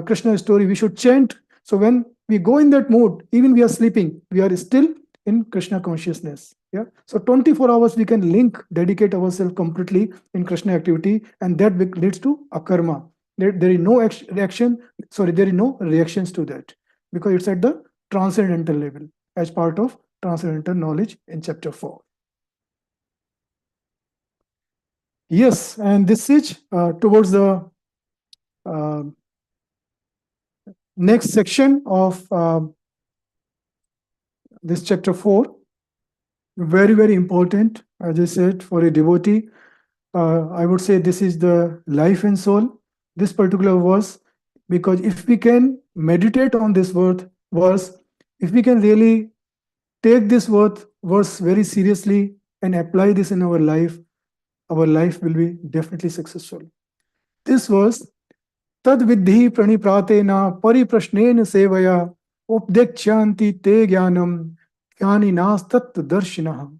Speaker 1: Krishna's story, we should chant. So when we go in that mood, even we are sleeping, we are still in Krishna consciousness. Yeah. So 24 hours we can dedicate ourselves completely in Krishna activity, and that leads to akarma. There is no there is no reactions to that, because it's at the transcendental level as part of transcendental knowledge in chapter 4. Yes, and this is towards the next section of this chapter 4. Very, very important, as I said, for a devotee. I would say this is the life and soul, this particular verse, because if we can meditate on this verse, if we can really take this verse very seriously and apply this in our life will be definitely successful. This verse, tad vidhi pranipratena pariprashnena sevaya updekshyanti te jnanam jnaninas tat darshinah.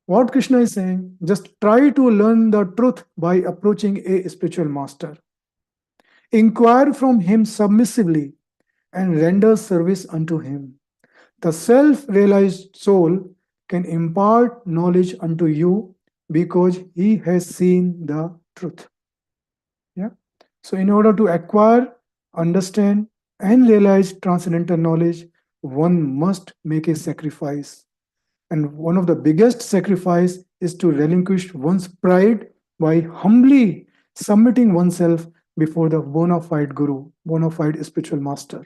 Speaker 1: What Krishna is saying, just try to learn the truth by approaching a spiritual master. Inquire from him submissively and render service unto him. The self-realized soul can impart knowledge unto you because he has seen the truth. Yeah. So in order to acquire, understand, and realize transcendental knowledge, one must make a sacrifice. And one of the biggest sacrifice is to relinquish one's pride by humbly submitting oneself before the bona fide guru, bona fide spiritual master.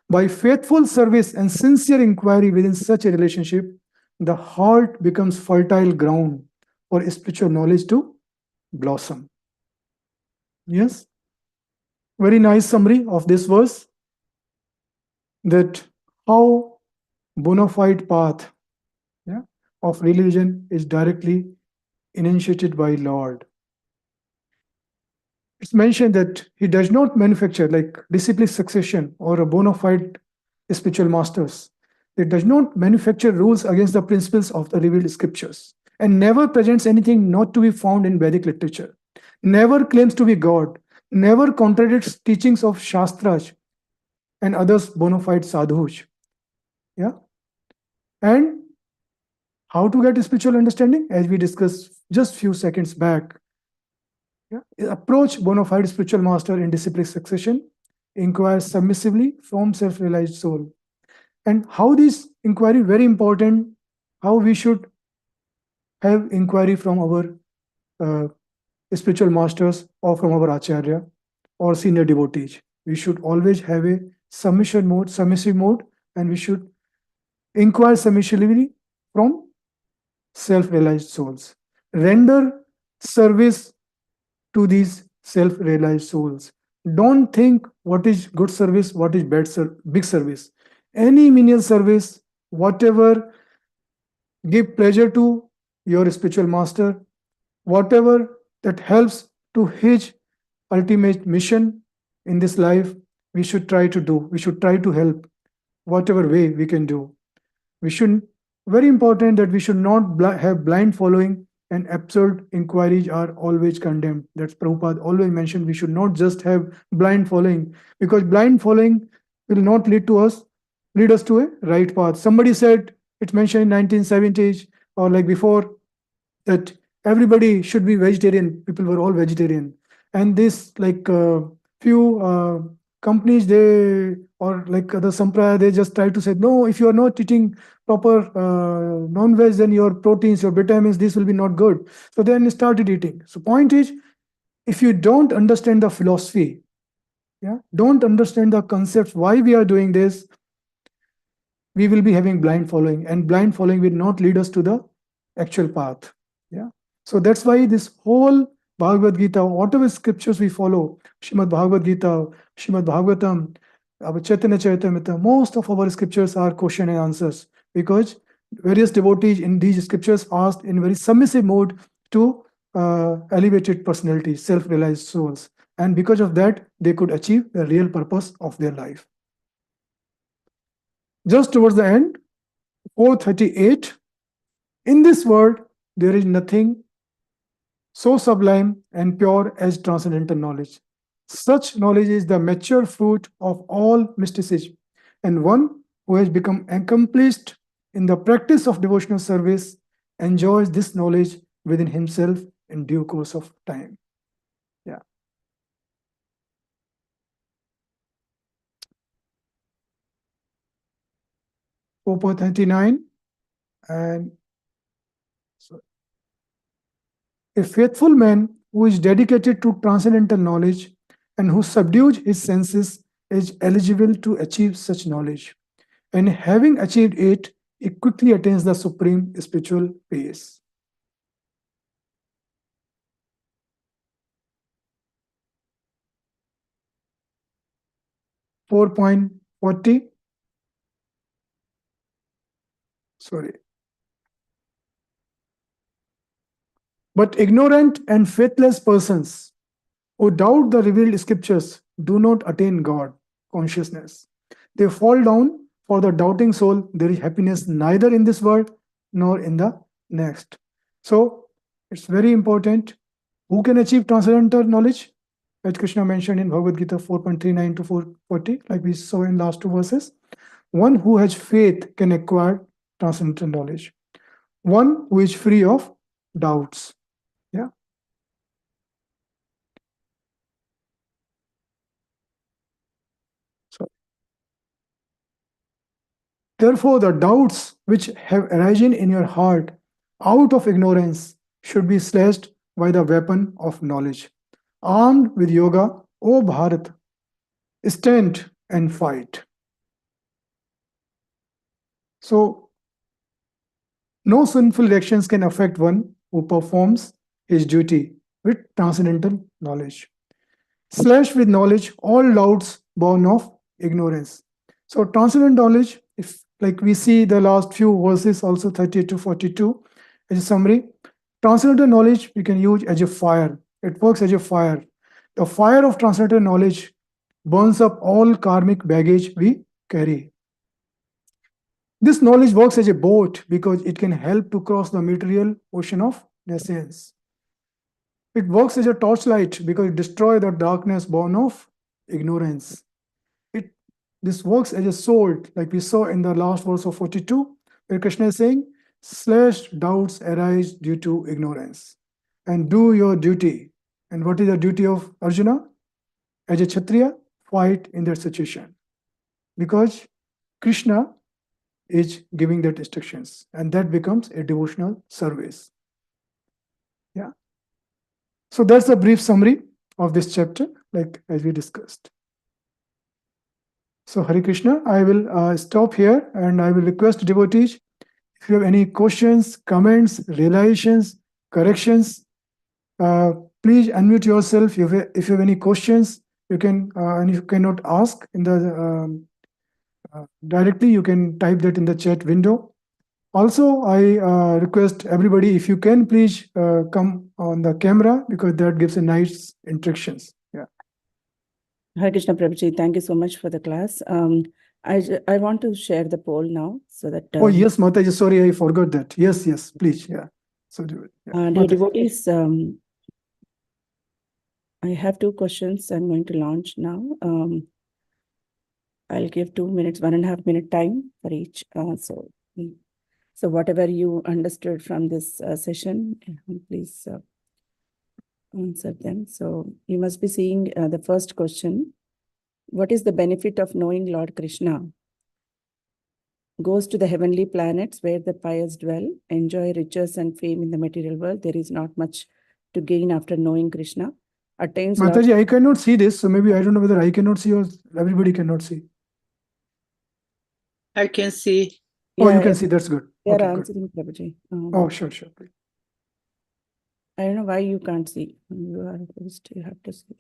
Speaker 1: By faithful service and sincere inquiry within such a relationship, the heart becomes fertile ground for spiritual knowledge to blossom. Yes? Very nice summary of this verse. that how bona fide path of religion is directly initiated by Lord. It's mentioned that he does not manufacture like disciplic succession or a bona fide spiritual masters. It does not manufacture rules against the principles of the revealed scriptures and never presents anything not to be found in Vedic literature, never claims to be God, never contradicts teachings of Shastras and others bona fide sadhus. Yeah. And how to get spiritual understanding, as we discussed just few seconds back. Approach bona fide spiritual master in disciplic succession, inquire submissively from self-realized soul. And how this inquiry, very important, how we should have inquiry from our spiritual masters or from our acharya or senior devotees. We should always have a submissive mode, and we should inquire submissively from self-realized souls. Render service to these self-realized souls. Don't think what is good service, what is big service. Any menial service, whatever give pleasure to your spiritual master, whatever that helps to his ultimate mission in this life, we should try to do. We should try to help whatever way we can do. We shouldn't, very important that we should not have blind following, and absurd inquiries are always condemned. That's Prabhupada always mentioned. We should not just have blind following, because blind following will not lead us to a right path. Somebody said, it's mentioned in 1970s or like before, that everybody should be vegetarian. People were all vegetarian. And this like few companies, they or like other sampradaya, they just try to say, no, if you are not eating proper non-veg, then your proteins, your vitamins, this will be not good. So then started eating. So point is, if you don't understand the philosophy, don't understand the concepts, why we are doing this, we will be having blind following, and blind following will not lead us to the actual path. So that's why this whole Bhagavad Gita, whatever scriptures we follow, Srimad Bhagavad Gita, Srimad Bhagavatam, our Chaitanya Charitamrita, most of our scriptures are question and answers, because various devotees in these scriptures asked in very submissive mode to elevated personalities, self-realized souls. And because of that, they could achieve the real purpose of their life. Just towards the end, 438, in this world, there is nothing so sublime and pure as transcendental knowledge. Such knowledge is the mature fruit of all mysticism, and one who has become accomplished in the practice of devotional service enjoys this knowledge within himself in due course of time. 4.39, and a faithful man who is dedicated to transcendental knowledge and who subdues his senses is eligible to achieve such knowledge. And having achieved it, he quickly attains the supreme spiritual peace. .40. But ignorant and faithless persons who doubt the revealed scriptures do not attain God consciousness. They fall down. For the doubting soul, there is happiness neither in this world nor in the next. So it's very important. Who can achieve transcendental knowledge? As Krishna mentioned in Bhagavad Gita 4.39 to 440, like we saw in last two verses. One who has faith can acquire transcendental knowledge. One who is free of doubts. Therefore, the doubts which have arisen in your heart out of ignorance should be slashed by the weapon of knowledge. Armed with yoga, O Bharat, stand and fight. So, no sinful actions can affect one who performs his duty with transcendental knowledge. Slash with knowledge all doubts born of ignorance. So transcendental knowledge, if like we see the last few verses, also 30 to 42, as a summary, transcendental knowledge we can use as a fire. It works as a fire. The fire of transcendental knowledge burns up all karmic baggage we carry. This knowledge works as a boat because it can help to cross the material ocean of nescience. It works as a torchlight because it destroys the darkness born of ignorance. This works as a sword, like we saw in the last verse of 42, where Krishna is saying, slash doubts arise due to ignorance. And do your duty. And what is the duty of Arjuna? As a Kshatriya, fight in that situation. Because Krishna is giving that instructions, and that becomes a devotional service. Yeah. So that's a brief summary of this chapter, like as we discussed. So Hare Krishna, I will stop here and I will request devotees, if you have any questions, comments, realizations, corrections, please unmute yourself. If you have any questions, you can, and if you cannot ask in the directly, you can type that in the chat window. Also, I request everybody, if you can, please come on the camera because that gives a nice instructions. Yeah.
Speaker 3: Hare Krishna Prabhuji, thank you so much for the class. I want to share the poll now so that.
Speaker 1: Oh yes, Mataji, sorry, I forgot that. Yes, please, yeah. So do it. Yeah.
Speaker 3: Dear devotees, I have 2 questions I'm going to launch now. I'll give 2 minutes, 1.5 minute time for each. So whatever you understood from this session, please answer them. So you must be seeing the first question. What is the benefit of knowing Lord Krishna? Goes to the heavenly planets where the pious dwell, enjoy riches and fame in the material world. There is not much to gain after knowing Krishna. Attains
Speaker 1: Mataji, I cannot see this, so maybe I don't know whether I cannot see or everybody cannot see.
Speaker 4: I can see.
Speaker 1: Oh, you can see, that's good.
Speaker 3: They are
Speaker 1: Okay, good.
Speaker 3: answering, Prabhuji.
Speaker 1: Oh, sure, please.
Speaker 3: I don't know why you can't see. You are host, you have to see.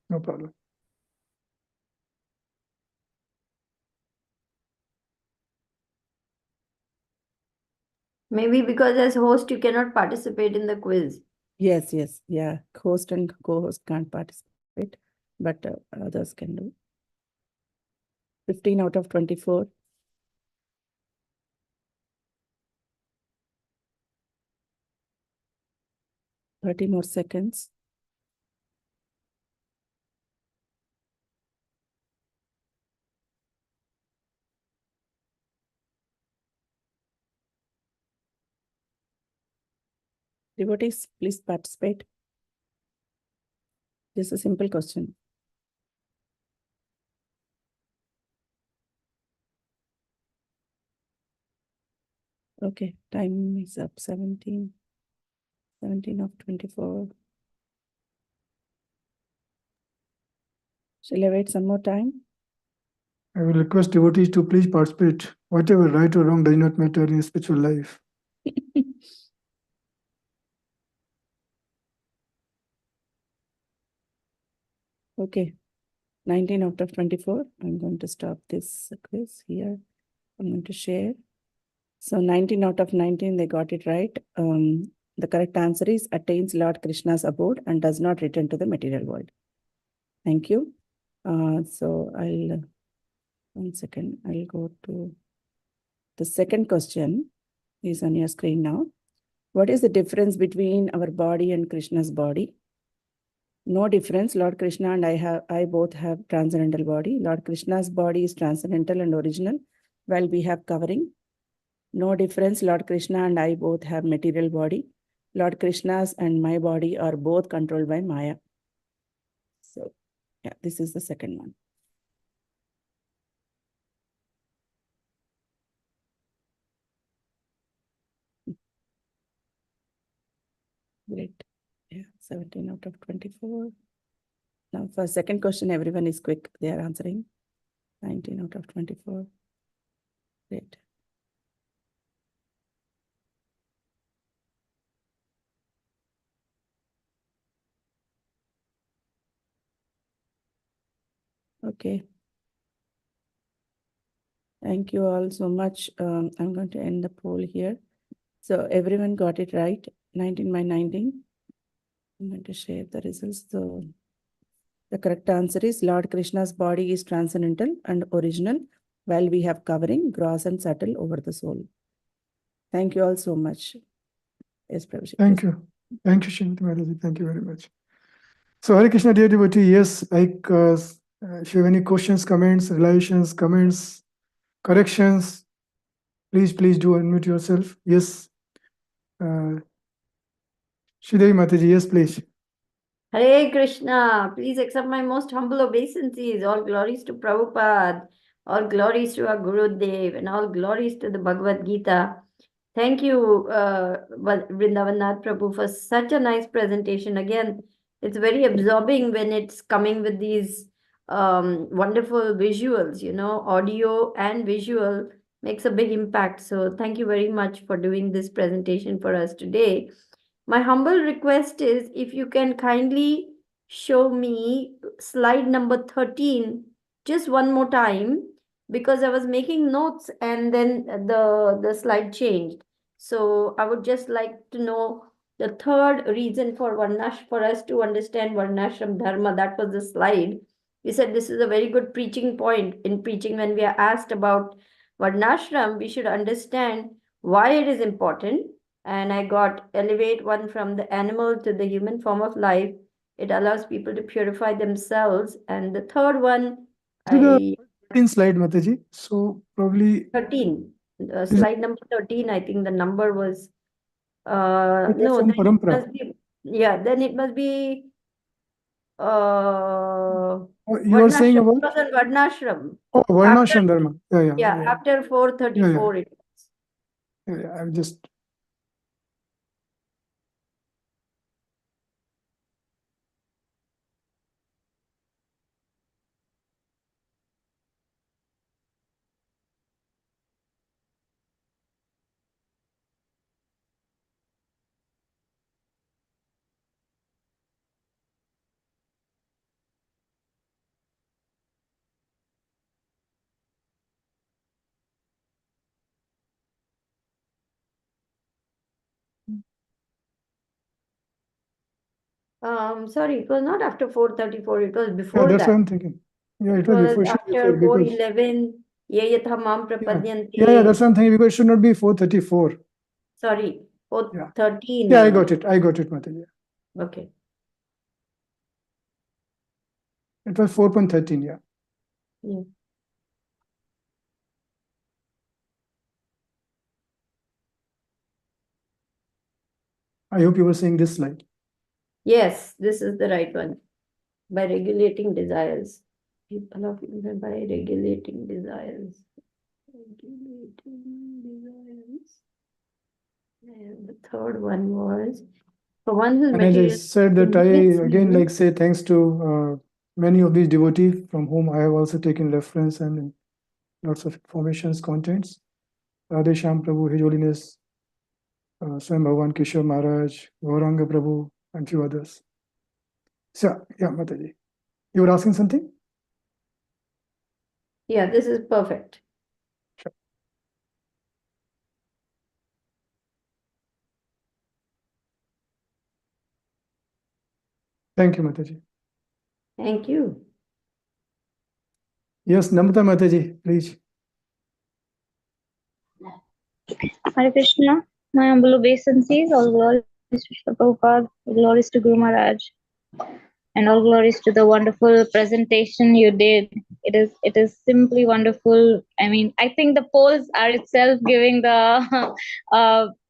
Speaker 1: No problem.
Speaker 5: Maybe because as host, you cannot participate in the quiz.
Speaker 3: Yes, yeah. Host and co-host can't participate, but others can do. 15 out of 24. Thirty more seconds. Devotees, please participate. This is a simple question. Okay, time is up. 17 of 24. Shall I wait some more time?
Speaker 1: I will request devotees to please participate. Whatever, right or wrong, does not matter in spiritual life.
Speaker 3: Okay, 19 out of 24. I'm going to stop this quiz here. I'm going to share. So 19 out of 19, they got it right. The correct answer is attains Lord Krishna's abode and does not return to the material world. Thank you. So I'll, 1 second, I'll go to the second question is on your screen now. What is the difference between our body and Krishna's body? No difference. Lord Krishna and I both have transcendental body. Lord Krishna's body is transcendental and original, while we have covering. No difference. Lord Krishna and I both have material body. Lord Krishna's and my body are both controlled by Maya. So, yeah, this is the second one. Great. Yeah, 17 out of 24. Now, for second question, everyone is quick. They are answering. 19 out of 24. Great. Okay. Thank you all so much. I'm going to end the poll here. So everyone got it right, 19 by 19. I'm going to share the results. So the correct answer is Lord Krishna's body is transcendental and original, while we have covering, gross and subtle over the soul. Thank you all so much. Yes, Prabhuji.
Speaker 1: Thank you. Thank you, Srimati Mataji. Thank you very much. So, Hare Krishna, dear devotee, yes, if you have any questions, comments, relations, comments, corrections, please do unmute yourself. Yes. Sridevi Mataji, yes, please.
Speaker 5: Hare Krishna, please accept my most humble obeisances. All glories to Prabhupada, all glories to our Gurudev, and all glories to the Bhagavad Gita. Thank you, Vrindavan Nath Prabhu, for such a nice presentation. Again, it's very absorbing when it's coming with these wonderful visuals, audio and visual makes a big impact. So thank you very much for doing this presentation for us today. My humble request is if you can kindly show me slide number 13 just one more time, because I was making notes and then the slide changed. So I would just like to know the third reason for us to understand Varnashram Dharma. That was the slide. You said this is a very good preaching point. In preaching, when we are asked about Varnashram, we should understand why it is important. And I got elevate one from the animal to the human form of life. It allows people to purify themselves. And the third one,
Speaker 1: The 13 slide, Mataji. So probably
Speaker 5: 13. Slide number 13, I think the number was no,
Speaker 1: from
Speaker 5: then it
Speaker 1: Parampara.
Speaker 5: must be, then it must be
Speaker 1: You are saying
Speaker 5: Varnashram.
Speaker 1: about
Speaker 5: It was on Varnashram.
Speaker 1: Varnashram Dharma.
Speaker 5: Yeah, after 434 it was.
Speaker 1: I'm just.
Speaker 5: Sorry, it was not after 434, it was
Speaker 1: Yeah,
Speaker 5: before
Speaker 1: that's
Speaker 5: that.
Speaker 1: what I'm thinking. Yeah,
Speaker 5: It
Speaker 1: it was
Speaker 5: was
Speaker 1: before. Should be before
Speaker 5: after
Speaker 1: because
Speaker 5: 411, ye yatha mam prapadyanti.
Speaker 1: yeah, that's what I'm thinking because it should not be 434.
Speaker 5: Sorry,
Speaker 1: Yeah.
Speaker 5: 413.
Speaker 1: Yeah, I got it, Mataji.
Speaker 5: Okay.
Speaker 1: It was 4.13. Yeah.
Speaker 5: Yeah.
Speaker 1: I hope you were saying this slide.
Speaker 5: Yes, this is the right one. By regulating desires. People of England by regulating desires. Regulating desires. And the third one was for one who's
Speaker 1: And as I
Speaker 5: material.
Speaker 1: said that I
Speaker 5: needs
Speaker 1: again
Speaker 5: you.
Speaker 1: like say thanks to many of these devotees from whom I have also taken reference and lots of informations, contents. Radhe Shyam Prabhu, His Holiness, Swami Bhagavan Kishore Maharaj, Gauranga Prabhu, and few others. So, yeah, Mataji. You were asking something?
Speaker 5: Yeah, this is perfect.
Speaker 1: Sure. Thank you, Mataji.
Speaker 5: Thank you.
Speaker 1: Yes, Namrata Mataji, please.
Speaker 2: Hare Krishna, my humble obeisances, all glories to Srila Prabhupada, all glories to Guru Maharaj, and all glories to the wonderful presentation you did. It is simply wonderful. I mean, I think the polls are itself giving the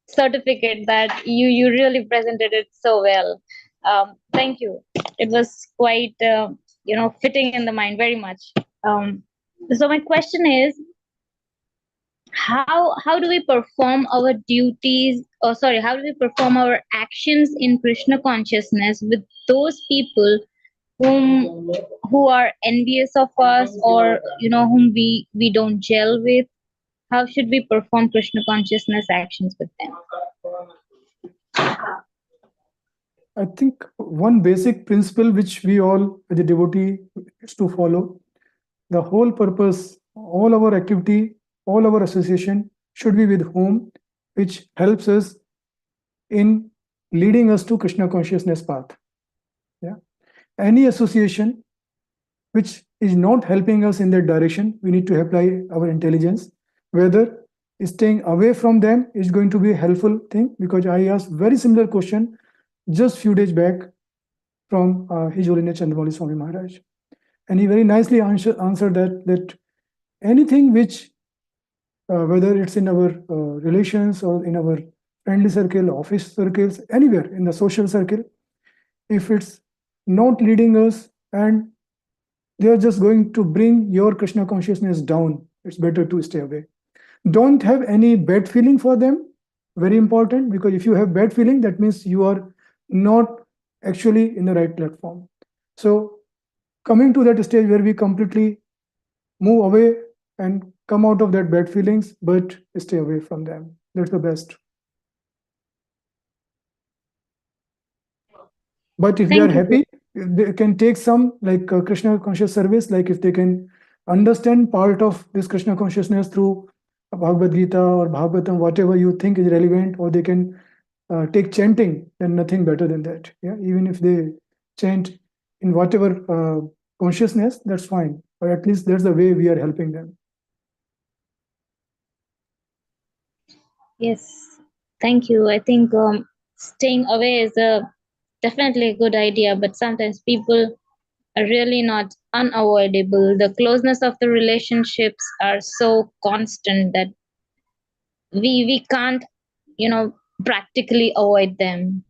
Speaker 2: certificate that you really presented it so well. Thank you. It was quite fitting in the mind very much. So my question is, how do we perform our duties, or sorry, how do we perform our actions in Krishna consciousness with those people who are envious of us, or whom we don't gel with? How should we perform Krishna consciousness actions with them?
Speaker 1: I think one basic principle which we all, as a devotee, is to follow the whole purpose, all our activity, all our association should be with whom, which helps us in leading us to Krishna consciousness path. Yeah. Any association which is not helping us in that direction, we need to apply our intelligence. Whether staying away from them is going to be a helpful thing, because I asked very similar question just few days back from His Holiness Candramauli Swami Maharaj, and he very nicely answered that anything which, whether it's in our relations or in our friendly circle, office circles, anywhere in the social circle, if it's not leading us and they are just going to bring your Krishna consciousness down, it's better to stay away. Don't have any bad feeling for them. Very important, because if you have bad feeling, that means you are not actually in the right platform. So coming to that stage where we completely move away and come out of that bad feelings, but stay away from them. That's the best. But if they are
Speaker 2: Thank you.
Speaker 1: happy, they can take some like Krishna conscious service, like if they can understand part of this Krishna consciousness through Bhagavad Gita or Bhagavatam, whatever you think is relevant, or they can take chanting, then nothing better than that. Yeah, even if they chant in whatever consciousness, that's fine. Or at least that's the way we are helping them.
Speaker 2: Yes, thank you. I think staying away is definitely a good idea, but sometimes people are really not unavoidable. The closeness of the relationships are so constant that we can't, practically avoid them.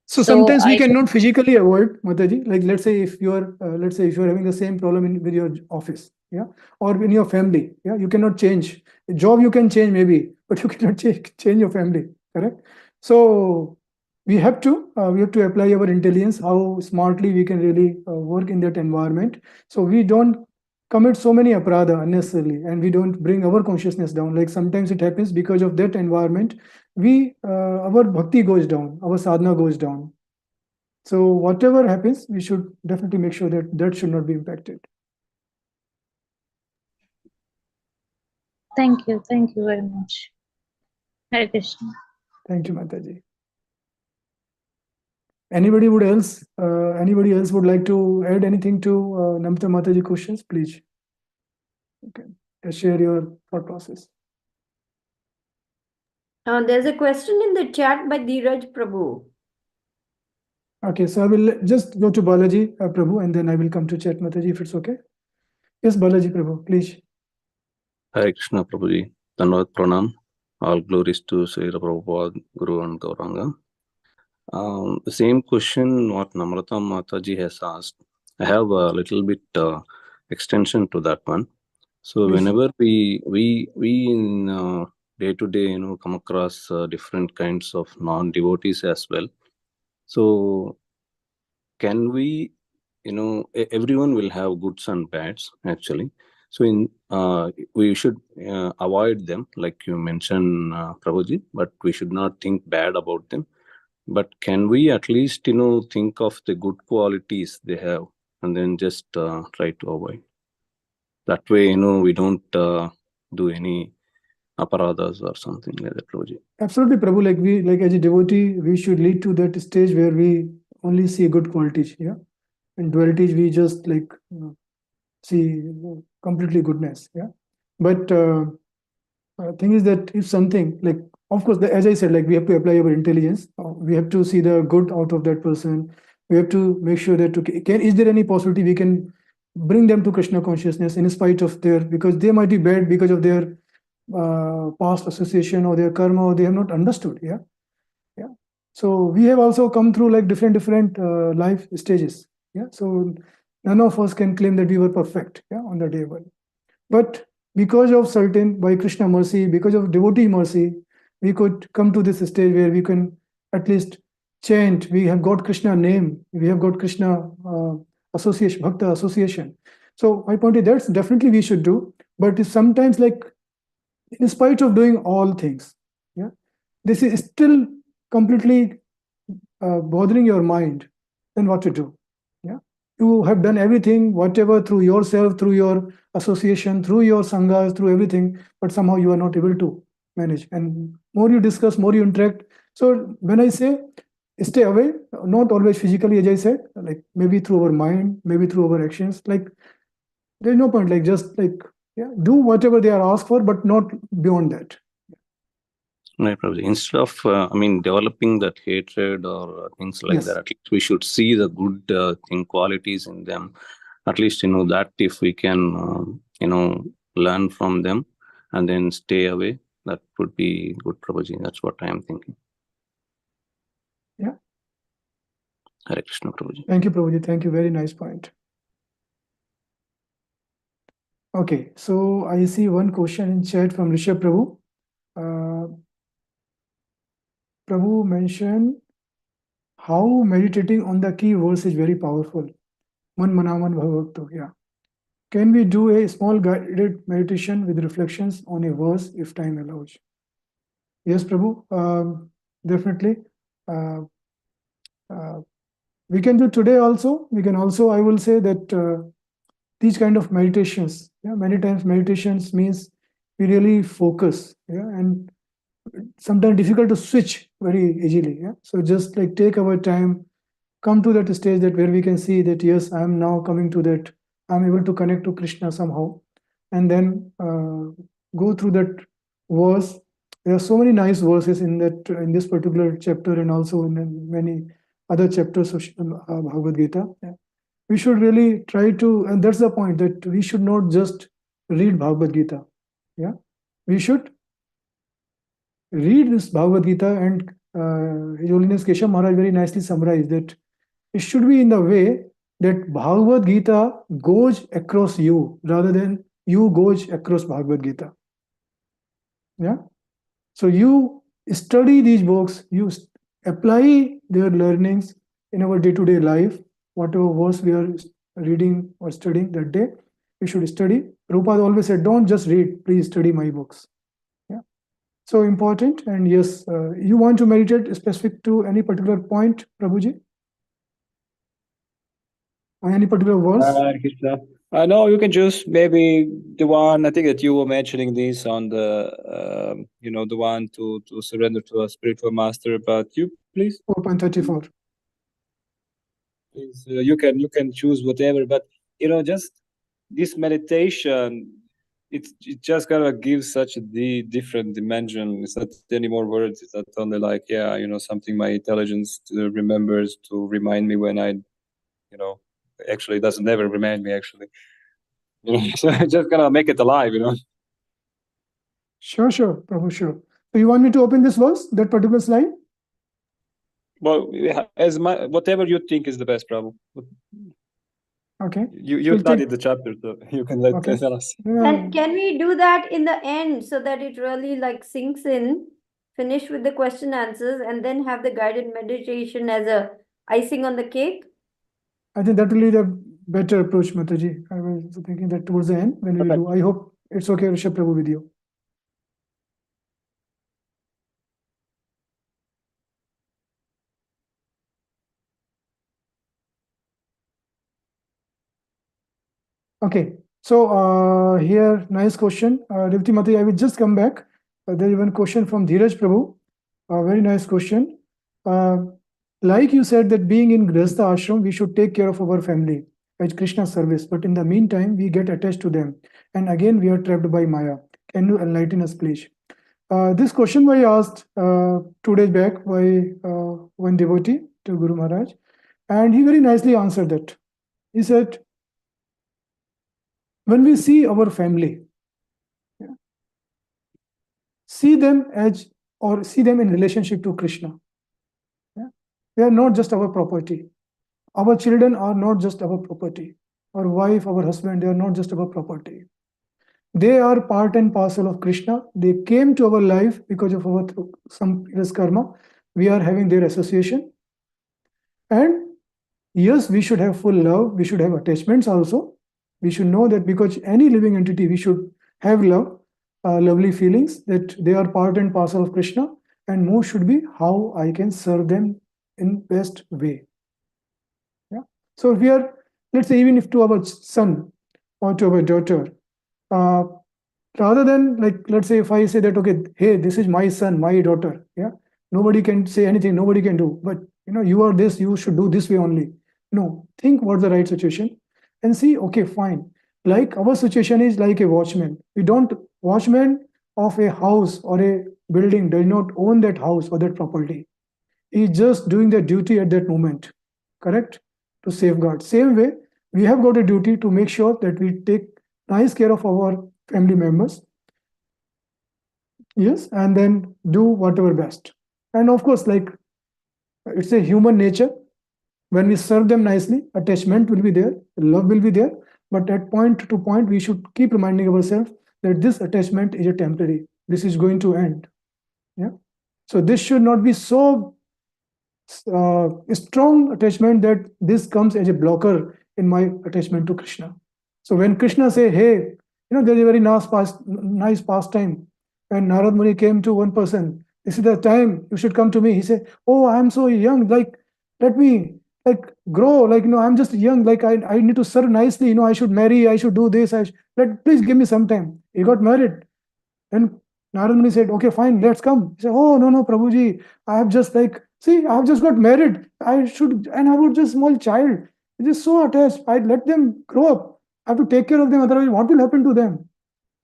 Speaker 1: So
Speaker 2: So
Speaker 1: sometimes we
Speaker 2: I
Speaker 1: cannot physically avoid, Mataji. Like let's say if you are, if you are having the same problem with your office, yeah, or in your family, yeah, you cannot change. A job you can change maybe, but you cannot change your family, correct? So we have to apply our intelligence, how smartly we can really work in that environment, so we don't commit so many aparadha unnecessarily, and we don't bring our consciousness down. Like sometimes it happens because of that environment, we our bhakti goes down, our sadhana goes down. So whatever happens, we should definitely make sure that should not be impacted.
Speaker 2: thank you very much. Hare Krishna.
Speaker 1: Thank you, Mataji. Anybody else would like to add anything to Namita Mataji questions, please? Okay, share your thought process.
Speaker 5: There's a question in the chat by Dheeraj Prabhu.
Speaker 1: Okay, so I will just go to Balaji Prabhu, and then I will come to chat Mataji, if it's okay. Yes, Balaji Prabhu, please.
Speaker 8: Hare Krishna Prabhuji, Dhanavad Pranam. All glories to Srila Prabhupada, Guru and Gauranga. The same question what Namrata Mataji has asked, I have a little bit extension to that one. So
Speaker 1: Please.
Speaker 8: whenever we in day to day, come across different kinds of non-devotees as well. So can we, everyone will have goods and bads actually. So we should avoid them, like you mentioned, Prabhuji, but we should not think bad about them. But can we at least, think of the good qualities they have and then just try to avoid? That way, we don't do any aparadhas or something like that, Prabhuji.
Speaker 1: Absolutely, Prabhu. Like as a devotee, we should lead to that stage where we only see good qualities. Yeah, in dualities we just like see completely goodness. Yeah, but thing is that if something like, of course, as I said, like we have to apply our intelligence. We have to see the good out of that person. We have to make sure that is there any possibility we can bring them to Krishna consciousness in spite of their, because they might be bad because of their past association or their karma, or they have not understood. Yeah. So we have also come through like different life stages. Yeah. So none of us can claim that we were perfect. Yeah, on the day one. But because of certain, by Krishna mercy, because of devotee mercy, we could come to this stage where we can at least chant. We have got Krishna name. We have got Krishna association, Bhakta association. So my point is that's definitely we should do. But if sometimes, like in spite of doing all things, yeah, this is still completely bothering your mind, then what to do? Yeah. you have done everything, whatever, through yourself, through your association, through your sanghas, through everything, but somehow you are not able to manage. And more you discuss, more you interact. So when I say stay away, not always physically, as I said, like maybe through our mind, maybe through our actions, like there's no point, like just like, yeah, do whatever they are asked for, but not beyond that.
Speaker 8: Right, Prabhuji. Instead of, developing that hatred or things like
Speaker 1: Yes.
Speaker 8: that, at least we should see the good qualities in them. At least, that if we can, learn from them and then stay away, that would be good, Prabhuji. That's what I am thinking.
Speaker 1: Yeah.
Speaker 8: Hare Krishna, Prabhuji.
Speaker 1: Thank you, Prabhuji. Thank you. Very nice point. Okay, so I see one question in chat from Rishabh Prabhu. Prabhu mentioned how meditating on the key verse is very powerful. Man manaman bhavakto. Yeah. Can we do a small guided meditation with reflections on a verse if time allows? Yes, Prabhu. Definitely. We can do today also. We can also, I will say that these kind of meditations, yeah, many times meditations means we really focus, yeah, and sometimes difficult to switch very easily, yeah. So just like take our time, come to that stage that where we can see that yes, I am now coming to that, I'm able to connect to Krishna somehow, and then go through that verse. There are so many nice verses in that in this particular chapter and also in many other chapters of Bhagavad Gita. Yeah. We should really try to, and that's the point, that we should not just read Bhagavad Gita. Yeah, we should read this Bhagavad Gita, and His Holiness Keshav Maharaj very nicely summarized that it should be in the way that Bhagavad Gita goes across you rather than you goes across Bhagavad Gita. Yeah. So you study these books, you apply their learnings in our day-to-day life, whatever verse we are reading or studying that day, we should study. Prabhupada always said, don't just read, please study my books. Yeah. So important. And yes, you want to meditate specific to any particular point, Prabhuji? Or any particular verse?
Speaker 7: No, you can choose maybe the one, I think that you were mentioning this on the, the one to surrender to a spiritual master, but you please.
Speaker 1: 4.34.
Speaker 7: Please, you can choose whatever, but just this meditation, it just kind of gives such a different dimension. It's not any more words. It's not only like, something my intelligence remembers to remind me when I, actually it doesn't never remind me actually. So I just gonna make it alive,
Speaker 1: Sure, Prabhu, sure. So you want me to open this verse, that particular slide?
Speaker 7: Well, whatever you think is the best, Prabhu.
Speaker 1: Okay.
Speaker 7: You
Speaker 1: We'll
Speaker 7: studied the chapter, so you can tell us.
Speaker 5: And can we do that in the end so that it really like sinks in, finish with the question answers, and then have the guided meditation as a icing on the cake?
Speaker 1: I think that will be the better approach, Mataji. I was thinking that towards the end when we do. I hope it's okay, Rishabh Prabhu, with you. Okay, so here, nice question. Rivti Mataji, I will just come back. There is one question from Dheeraj Prabhu. Very nice question. Like you said that being in Grihastha ashram, we should take care of our family as Krishna service. But in the meantime, we get attached to them. And again, we are trapped by Maya. Can you enlighten us, please? This question was asked 2 days back by one devotee to Guru Maharaj. And he very nicely answered that. He said, when we see our family, see them as, or see them in relationship to Krishna. They are not just our property. Our children are not just our property. Our wife, our husband, they are not just our property. They are part and parcel of Krishna. They came to our life because of our some previous karma. We are having their association. And yes, we should have full love. We should have attachments also. We should know that because any living entity, we should have love, lovely feelings that they are part and parcel of Krishna. And more should be how I can serve them in best way. Yeah. So if we are let's say even if to our son or to our daughter, rather than like, let's say if I say that, okay, hey, this is my son, my daughter, yeah, nobody can say anything, nobody can do, but you are this, you should do this way only. No, think what's the right situation and see, okay, fine. Like our situation is like a watchman. We don't, watchman of a house or a building does not own that house or that property. He's just doing the duty at that moment, correct? To safeguard. Same way, we have got a duty to make sure that we take nice care of our family members. Yes, and then do whatever best. And of course, like it's a human nature. When we serve them nicely, attachment will be there, love will be there. But at point to point, we should keep reminding ourselves that this attachment is a temporary. This is going to end. Yeah. So this should not be so strong attachment that this comes as a blocker in my attachment to Krishna. So when Krishna say, hey, there's a very nice pastime. When Narad Muni came to one person, this is the time you should come to me. He said, oh, I'm so young, like, let me like grow, like, I'm just young, like I need to serve nicely, I should marry, I should do this, please give me some time. He got married. And Narad Muni said, okay, fine, let's come. He said, oh, no, Prabhuji, I have just got married. And I was just small child. It is so attached. I let them grow up. I have to take care of them. Otherwise, what will happen to them?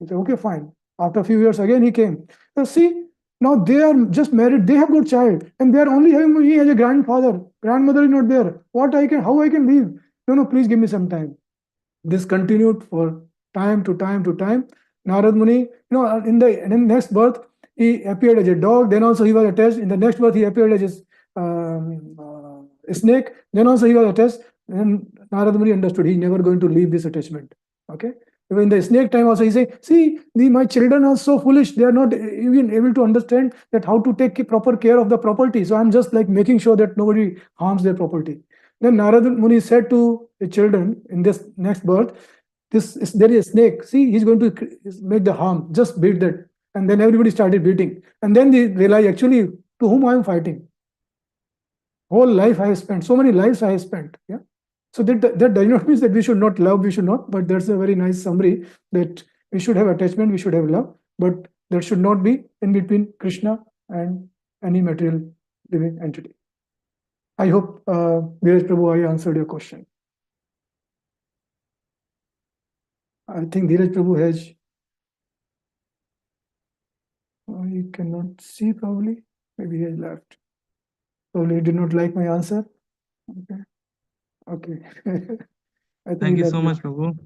Speaker 1: He said, okay, fine. After a few years, again he came. So see, now they are just married. They have got child. And they are only having me as a grandfather. Grandmother is not there. How I can leave? No, please give me some time. This continued for time to time. Narad Muni, in the next birth, he appeared as a dog. Then also he was attached. In the next birth, he appeared as a snake. Then also he was attached. And Narad Muni understood he's never going to leave this attachment. Okay. Even in the snake time also, he said, see, my children are so foolish. They are not even able to understand that how to take proper care of the property. So I'm just like making sure that nobody harms their property. Then Narad Muni said to the children in this next birth, there is a snake. See, he's going to make the harm. Just beat that. And then everybody started beating. And then they realized, actually, to whom I am fighting? Whole life I have spent. So many lives I have spent. Yeah. So that does not mean that we should not love, we should not. But that's a very nice summary that we should have attachment, we should have love. But there should not be in between Krishna and any material living entity. I hope, Dheeraj Prabhu, I answered your question. I think Dheeraj Prabhu has, you cannot see probably, maybe he has left. Probably he did not like my answer. Okay. I think
Speaker 9: Thank you so much, Prabhu.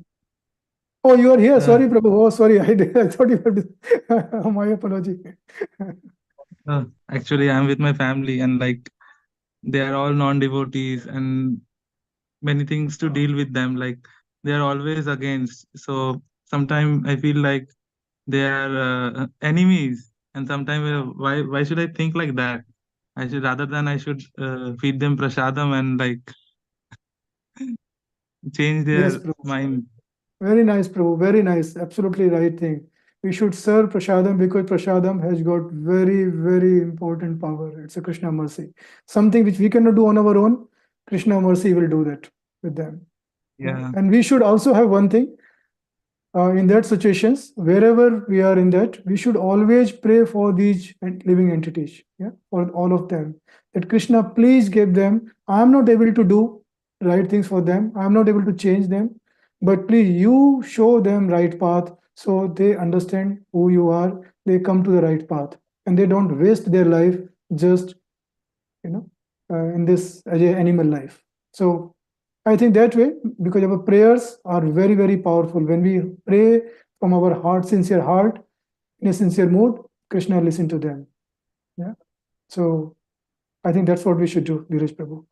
Speaker 1: Oh, you are here. Sorry, Prabhu. Oh, sorry. I thought you were. My apology.
Speaker 9: Actually, I'm with my family, and like they are all non-devotees, and many things to deal with them. Like they are always against. So sometimes I feel like they are enemies, and sometimes why should I think like that? I should I should feed them prasadam and like change their
Speaker 1: Yes, Prabhu.
Speaker 9: mind.
Speaker 1: Very nice, Prabhu. Very nice. Absolutely right thing. We should serve prasadam because prasadam has got very, very important power. It's a Krishna mercy. Something which we cannot do on our own, Krishna mercy will do that with them.
Speaker 9: Yeah.
Speaker 1: And we should also have one thing. In that situations, wherever we are in that, we should always pray for these living entities, yeah, for all of them. That Krishna, please give them. I am not able to do right things for them. I am not able to change them, but please you show them right path so they understand who you are. They come to the right path and they don't waste their life just, in this as an animal life. So I think that way, because our prayers are very, very powerful. When we pray from our heart, sincere heart, in a sincere mood, Krishna listen to them. Yeah. So I think that's what we should do, Dheeraj Prabhu.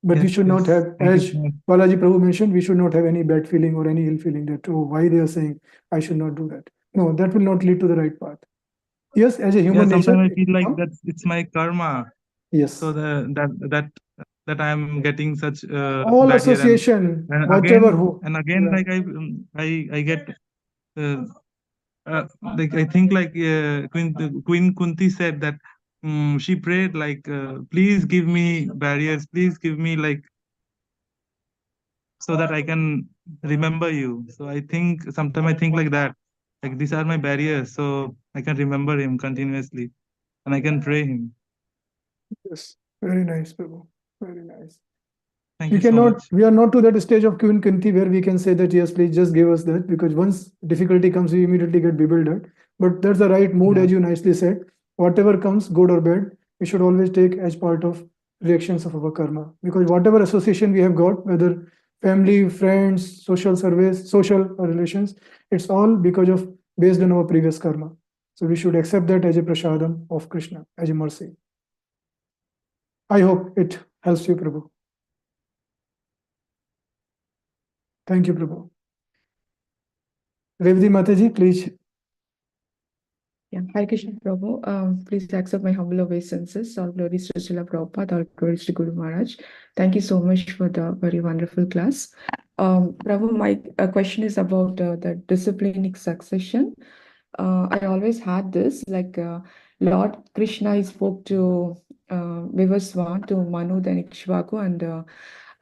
Speaker 1: But we should not have, as Balaji Prabhu mentioned, we should not have any bad feeling or any ill feeling that, oh, why they are saying I should not do that. No, that will not lead to the right path. Yes, as a human nature.
Speaker 9: Sometimes I feel like it's my karma.
Speaker 1: Yes.
Speaker 9: So that I'm getting such
Speaker 1: all association,
Speaker 9: and
Speaker 1: whatever
Speaker 9: again,
Speaker 1: who.
Speaker 9: And again, yeah. I get like I think like Queen Kunti said that she prayed like please give me barriers, please give me like so that I can remember you. So I think sometimes I think like that, like these are my barriers, so I can remember him continuously and I can pray him.
Speaker 1: Yes, very nice, Prabhu. Very nice.
Speaker 9: Thank
Speaker 1: We
Speaker 9: you so
Speaker 1: cannot,
Speaker 9: much.
Speaker 1: we are not to that stage of Queen Kunti where we can say that, yes, please just give us that, because once difficulty comes, we immediately get bewildered. But that's the right mood,
Speaker 9: Yeah.
Speaker 1: as you nicely said. Whatever comes, good or bad, we should always take as part of reactions of our karma. Because whatever association we have got, whether family, friends, social service, social relations, it's all because of based on our previous karma. So we should accept that as a prasadam of Krishna, as a mercy. I hope it helps you, Prabhu. Thank you, Prabhu. Revati Mataji, please.
Speaker 10: Yeah, Hare Krishna Prabhu. Please accept my humble obeisances. All glories to Srila Prabhupada, all glories to Guru Maharaj. Thank you so much for the very wonderful class. Prabhu, my question is about the disciplinic succession. I always had this, like Lord Krishna he spoke to Vivaswan, to Manu, then Ikshvaku, and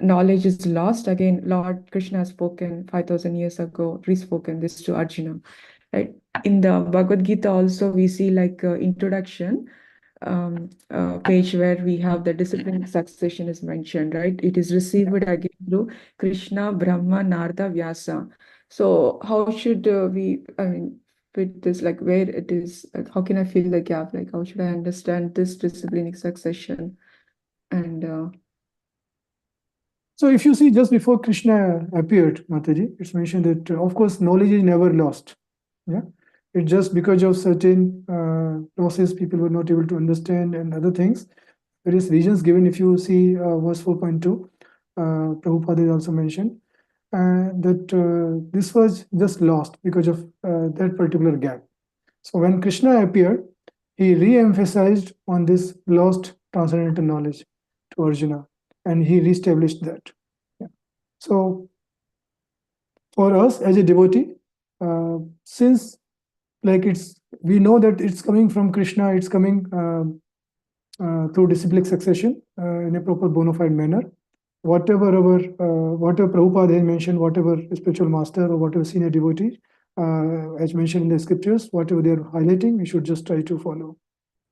Speaker 10: knowledge is lost. Again, Lord Krishna has spoken 5,000 years ago, re-spoken this to Arjuna. Right? In the Bhagavad Gita also we see like introduction page where we have the discipline succession is mentioned, right? It is received again through Krishna, Brahma, Narada, Vyasa. So how should we, I mean, with this, like where it is, like, how can I fill the gap? Like how should I understand this disciplinic succession? And
Speaker 1: So if you see just before Krishna appeared, Mataji, it's mentioned that of course knowledge is never lost. Yeah, it's just because of certain process people were not able to understand and other things. Various reasons given. If you see verse 4.2, Prabhupada is also mentioned that this was just lost because of that particular gap. So when Krishna appeared, he re-emphasized on this lost transcendental knowledge to Arjuna, and he re-established that. Yeah. So for us as a devotee, since like we know that it's coming from Krishna, it's coming through disciplic succession in a proper bona fide manner. Whatever Prabhupada has mentioned, whatever spiritual master or whatever senior devotee, as mentioned in the scriptures, whatever they are highlighting, we should just try to follow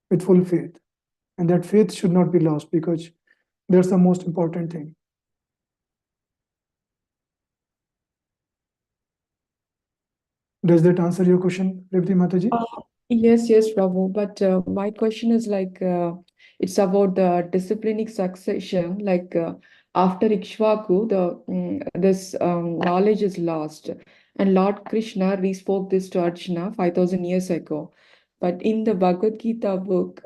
Speaker 1: with full faith. And that faith should not be lost, because that's the most important thing. Does that answer your question, Revati Mataji?
Speaker 10: yes, Prabhu. But my question is like, it's about the disciplinic succession. Like after Ikshvaku, this knowledge is lost, and Lord Krishna re-spoke this to Arjuna 5,000 years ago. But in the Bhagavad Gita book,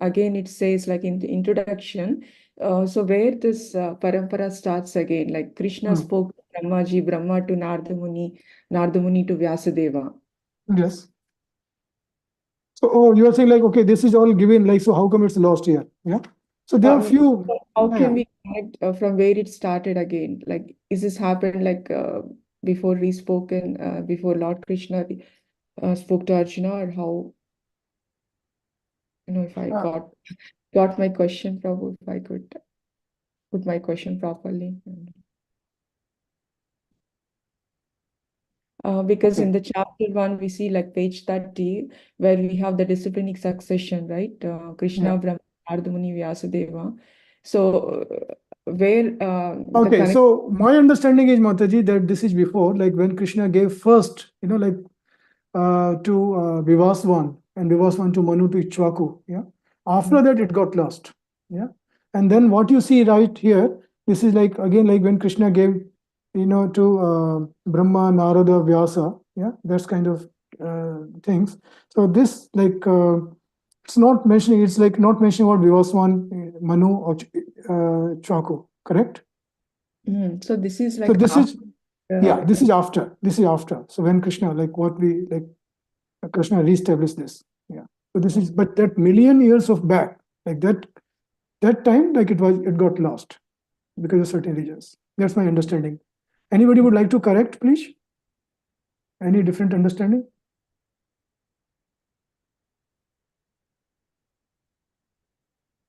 Speaker 10: again it says like in the introduction. So where this parampara starts again, like Krishna spoke to Brahmaji, Brahma to Narada Muni, Narada Muni to Vyasadeva.
Speaker 1: Yes. So, you are saying like, okay, this is all given, like, so how come it's lost here? Yeah. So there are few.
Speaker 10: How can we connect from where it started again? Like, is this happened like before re-spoken, before Lord Krishna spoke to Arjuna, or how? If I got my question, Prabhu, if I could put my question properly. Because in the chapter 1, we see like page 30, where we have the disciplinic succession, right? Krishna, Brahma, Narada Muni, Vyasadeva. So where
Speaker 1: okay, so my understanding is, Mataji, that this is before, like when Krishna gave first, like to Vivaswan, and Vivaswan to Manu to Ichwaku. Yeah. After that, it got lost. Yeah. And then what you see right here, this is like again like when Krishna gave, to Brahma, Narada, Vyasa. Yeah, that's kind of things. So this like it's not mentioning. It's like not mentioning about Vivaswan, Manu, or Chaku. Correct.
Speaker 10: So this is like.
Speaker 1: So this is this is after. This is after. So when Krishna, like what we like. Krishna reestablished this. Yeah. So this is, but that million years of back, like that time, like it got lost because of certain reasons. That's my understanding. Anybody would like to correct, please? Any different understanding?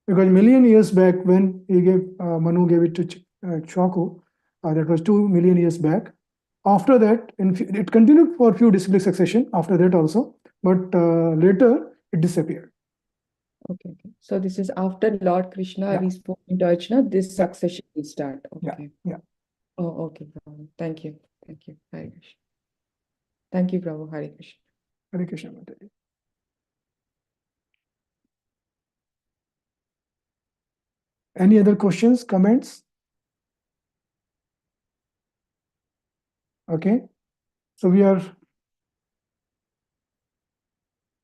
Speaker 1: Because million years back, when he gave Manu gave it to Chaku, That was 2 million years back. After that, it continued for a few disciplic succession after that also, but later it disappeared.
Speaker 10: Okay, okay. So this is after Lord Krishna
Speaker 1: Yeah.
Speaker 10: respoke into Arjuna, this
Speaker 1: Yeah.
Speaker 10: succession will start.
Speaker 1: Yeah,
Speaker 10: Okay.
Speaker 1: yeah.
Speaker 10: Oh, okay, Prabhu. Thank you. Thank you. Hare Krishna. Thank you, Prabhu. Hare Krishna.
Speaker 1: Hare Krishna, Mataji. Any other questions, comments? Okay. So we are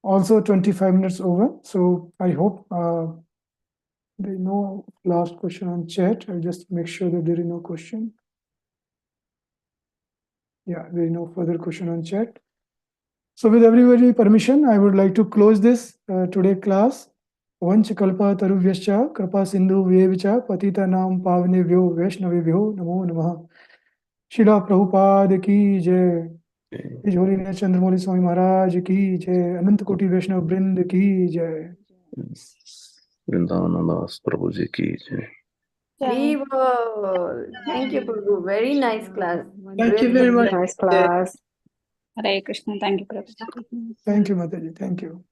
Speaker 1: also 25 minutes over. So I hope there is no last question on chat. I'll just make sure that there is no question. Yeah, there is no further question on chat. So with everybody's permission, I would like to close this today class. Vancha kalpa tarubhyascha kripa sindhu vyevicha patita nam pavnebhyo vaishnavebhyo namo namah. Srila Prabhupada ki jai. His Holiness Chandramauli Swami Maharaj ki jai. Anant Koti Vaishnav Vrind ki jai.
Speaker 8: Vrindavan Das Prabhuji ki jai.
Speaker 5: Haribol. Thank you, Prabhu. Very nice class.
Speaker 4: Thank you
Speaker 5: Really
Speaker 4: very much.
Speaker 2: Nice class. Hare Krishna. Thank you, Prabhu.
Speaker 1: Thank you, Mataji. Thank you.